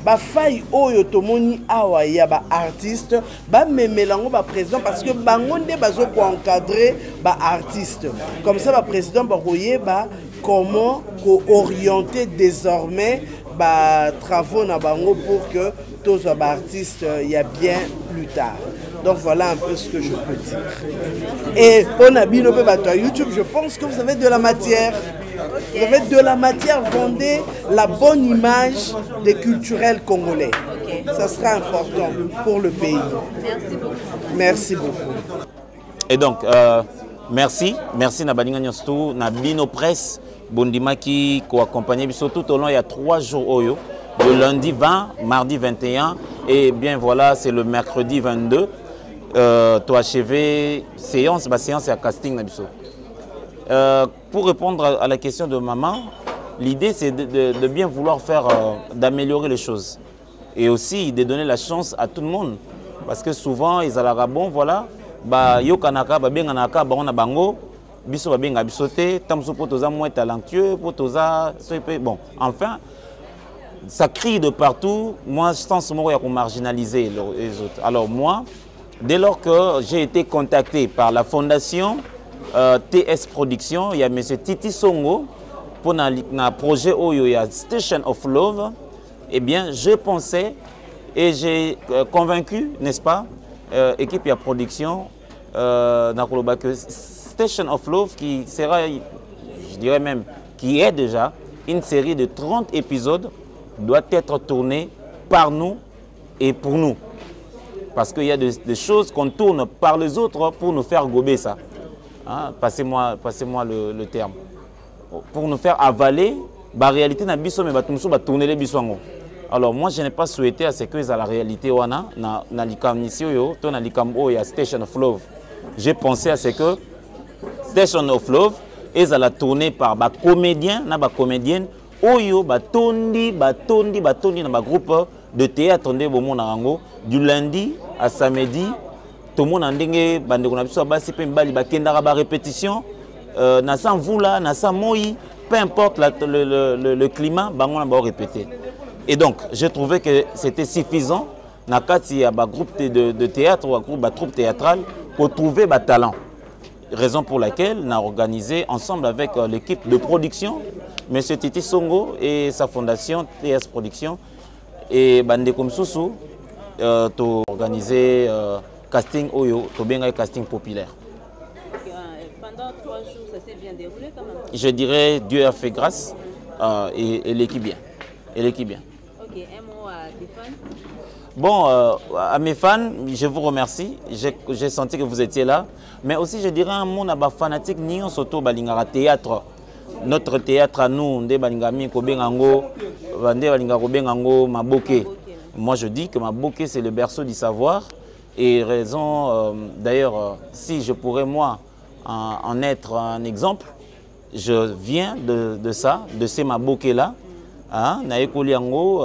Speaker 2: Ba faille oyo tomoni awa ya ba artiste ba memelango ba président parce que bangonde bazo ko encadrer ba artiste. Comme ça ba président ba koyeba comment ko orienter désormais ba travaux na bango pour que tous les artistes y a bien plus tard. Donc voilà un peu ce que je peux dire. Et on a bien au YouTube, je pense que vous avez de la matière. Vous avez de la matière, vendez la bonne image des culturels congolais. Ça sera important pour le pays.
Speaker 5: Merci beaucoup.
Speaker 2: Merci beaucoup.
Speaker 3: Et donc, merci Nabaninga Nyostou, Nabino Presse, Bondimaki, qui accompagné tout au long, il y a 3 jours oyo. Le lundi 20, mardi 21 et bien voilà, c'est le mercredi 22. Tu achevé séance, séance et casting. Pour répondre à la question de maman, l'idée c'est de bien vouloir faire, d'améliorer les choses. Et aussi de donner la chance à tout le monde. Parce que souvent, ils allaient bon, voilà, yo kanaka, benganaka, on a bango, biso benga bisote, tamso potoza moins talentueux, potoza, bon, enfin. Ça crie de partout. Moi, je pense qu'il y a qu'on marginaliser les autres. Alors moi, dès lors que j'ai été contacté par la fondation TS Production, il y a M. Titi Songo pour un projet où il y a Station of Love. Eh bien, je pensais et j'ai convaincu, n'est-ce pas, équipe et production, que Station of Love qui sera, je dirais même, qui est déjà une série de 30 épisodes doit être tourné par nous et pour nous. Parce qu'il y a des choses qu'on tourne par les autres pour nous faire gober ça. Hein? Passez-moi le terme. Pour nous faire avaler, la réalité, nous va tourner les bisouangos. Alors moi je n'ai pas souhaité à ce que ça la réalité wana na likamnisi yo to na likambo ya Station of Love. J'ai pensé à ce que Station of Love est à la tournée par ba comédiens na ba comédienne oyo batondi na ba groupe de théâtre ndé bomo na rango du lundi à samedi tout le monde ndenge bande ko na biso basi pe mbali bakendaka ba répétition na sans vula na sans moi peu importe le climat bango na ba répéter. Et donc, j'ai trouvé que c'était suffisant, dans le groupe de théâtre ou un troupe théâtrale, pour trouver des talents. Raison pour laquelle on a organisé ensemble avec l'équipe de production, M. Titi Songo et sa fondation TS Production, et Bande Komsusu, pour organiser casting Oyo, pour bien un casting populaire.
Speaker 5: Pendant 3 jours, ça s'est bien déroulé quand même.
Speaker 3: Je dirais Dieu a fait grâce et l'équipe bien. Et l'équipe bien.
Speaker 5: Ok, un mot à tes fans.
Speaker 3: Bon, à mes fans, je vous remercie. J'ai senti que vous étiez là. Mais aussi, je dirais un mot à mes fanatiques, ni on s'auto balingara théâtre. Notre théâtre à nous, Nde Balingami, Kobengango, Nde Balingaro Bengango, Maboke. Moi, je dis que Maboke, c'est le berceau du savoir. Et raison, d'ailleurs, si je pourrais, moi, en être un exemple, je viens de ça, de ces Maboke-là. Na ekoli yango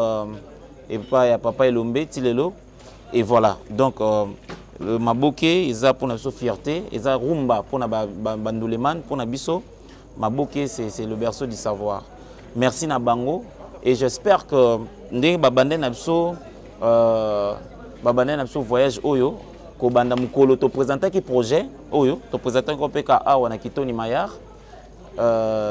Speaker 3: et pas ya papa Elombe Tilelo et voilà donc le Maboke ils a pour notre fierté ils a rumba pour na banduleman pour na biso Maboke c'est le berceau du savoir. Merci na bango et j'espère que ndenge babande na biso voyage oyo ko banda mukolo to présenter ki projet oyo to présenter ko peka awa na Kitoni Mayar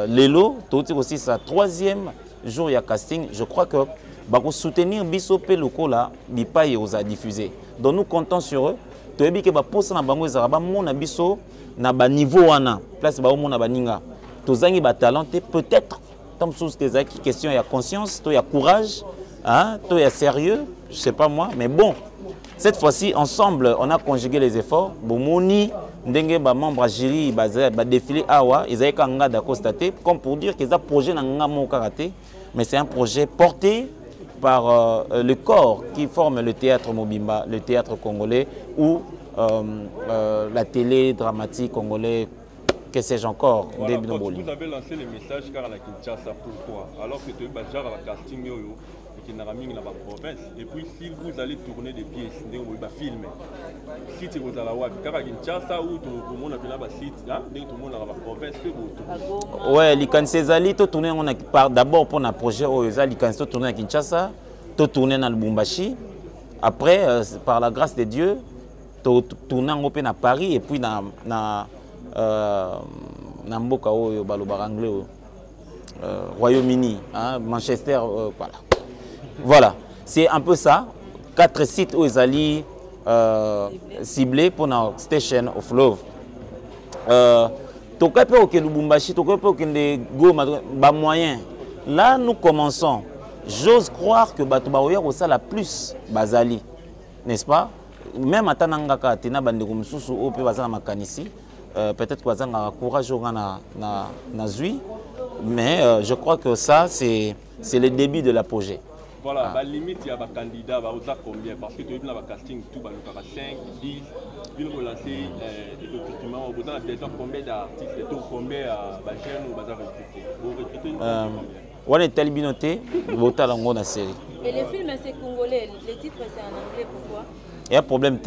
Speaker 3: lelo to aussi sa 3e jour il y a casting, je crois que pour soutenir biso pe lokola bipaye aux a diffusé. Donc nous comptons sur eux. To ebi ke ba posa na bango ezara mona biso na ba niveau wana. Place ba mona baninga. To zangi ba talent peut-être tant chose que ça question il y a conscience, to il y a courage, hein, to il y a sérieux, je sais pas moi, mais bon. Cette fois-ci ensemble, on a conjugué les efforts. Bomoni ndenge ba membre jury ba défilé awa, ils avaient kanga da constater comme pour dire que ça projet na ngamo karaté. Mais c'est un projet porté par le corps qui forme le théâtre Mobimba, le théâtre congolais ou la télé dramatique congolais, que sais-je encore.
Speaker 20: Voilà, vous avez lancé le message car à la Kinshasa, pourquoi? Alors que tu as déjà un casting qui n'a pas mis dans la province. Et puis si vous allez tourner des pièces, vous allez filmer. Si tu es à la Wab, car à Kinshasa ou tout le monde a fait la site, tout le monde a la province.
Speaker 3: Ouais, les Kansezali, tu tournes d'abord pour un projet où les Kansezali tourner à Kinshasa, tu tourner dans le Lubumbashi. Après, par la grâce de Dieu, tu tournes à Paris et puis dans Mboka ou Balobaranglais, Royaume-Uni, Manchester, voilà. Voilà, c'est un peu ça. 4 sites où ils allaient ciblés pour notre Station of Love. Toka pe au Lubumbashi, toka pe au Goma, ba moyen. Là, nous commençons. J'ose croire que Batubaoya aussi la plus Bazali, n'est-ce pas? Même à Tanangaka, Tina Bandegumsusu, au Pébazan Makanisi, peut-être que Bazan a courage na Zui, mais je crois que ça, c'est le début de l'apogée.
Speaker 20: Voilà, la limite, il y a des candidats, combien? Parce que tu as vu le casting, tout, 5, 10, il faut lancer des recrutements. Vous avez déjà combien d'artistes et combien de jeunes vous recruter? Vous recrutez
Speaker 3: on est tel binoté, vous avez la série.
Speaker 5: Et les films, c'est congolais, les titres, c'est en anglais, pourquoi?
Speaker 3: Il y a un problème,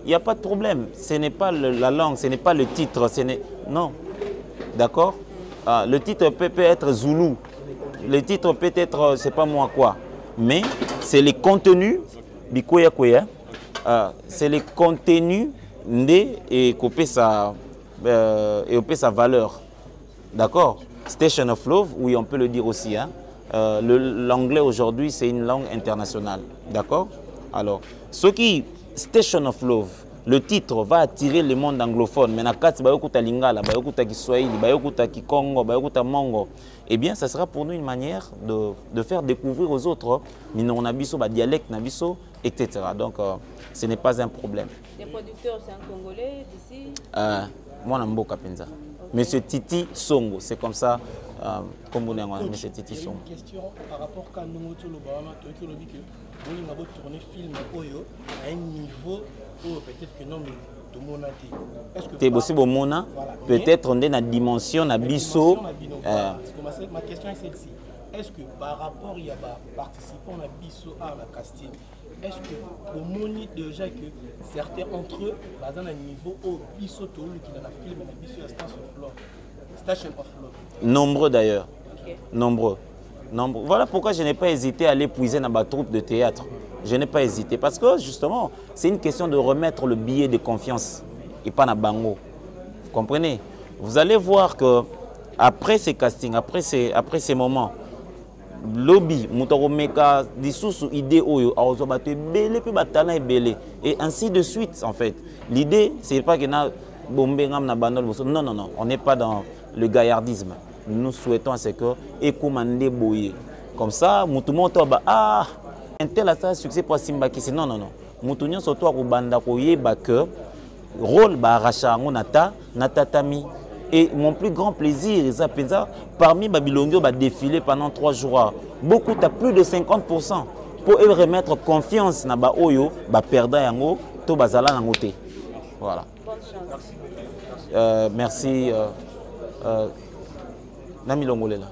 Speaker 3: il n'y a pas de problème. Ce n'est pas la langue, ce n'est pas le titre. Non. D'accord? Le titre peut être Zoulou. Le titre peut être, c'est pas moi quoi. Mais c'est les contenus, c'est les contenus et couper sa valeur. D'accord? Station of Love, oui, on peut le dire aussi. Hein. L'anglais aujourd'hui, c'est une langue internationale. D'accord? Alors, ce qui, Station of Love, le titre va attirer le monde anglophone. Mais nakati bayokuta lingala, bayokuta kiswahili, bayokuta kikongo, bayokuta mongo. Eh bien, ça sera pour nous une manière de faire découvrir aux autres Minonabiso, dialecte Nabiso, etc. Donc, ce n'est pas un problème.
Speaker 5: Les producteurs, c'est un Congolais d'ici?
Speaker 3: Moi, Nambo Kapenza. Monsieur Titi Songo, c'est comme ça comme on a mis cette édition.
Speaker 12: Une question par rapport à nous tout le Bahama, tu as dit que on a beau tourner film Oyo à un niveau où peut-être que non mais tout le monde a dit. Est-ce que
Speaker 3: c'est possible au monde peut-être on est dans la dimension na biso.
Speaker 12: Ma question est celle-ci. Est-ce que par rapport il y a participants à biso à la casting, est-ce que au monde déjà que certains entre eux dans un niveau au biso tout le qui dans la film na biso Station of Love.
Speaker 3: Nombreux d'ailleurs.
Speaker 12: Okay.
Speaker 3: Nombreux. Voilà pourquoi je n'ai pas hésité à aller puiser dans ma troupe de théâtre. Je n'ai pas hésité parce que justement, c'est une question de remettre le billet de confiance et pas dans bango. Vous comprenez? Vous allez voir que après ces castings, après ces moments, lobby, mutoromeka, dissous idée oyo, aozobato belé puis batala est belé et ainsi de suite en fait. L'idée c'est pas que na bombé ngam na bandol non non non, on n'est pas dans le gaillardisme. Nous souhaitons à ce que Ekomande boye. Comme ça, Moutoumon toba ah un tel a ça succès pour Simba qui non non non. Moutounion surtout à Banda koye ba que rôle ba racha ngonata natatami. Et mon plus grand plaisir, parmi Babilongio va défiler pendant 3 jours. Beaucoup, tu as plus de 50% pour remettre confiance dans ba oyo, ba perdant yango, to bazala nangote. Voilà. Merci. Nami Longolela.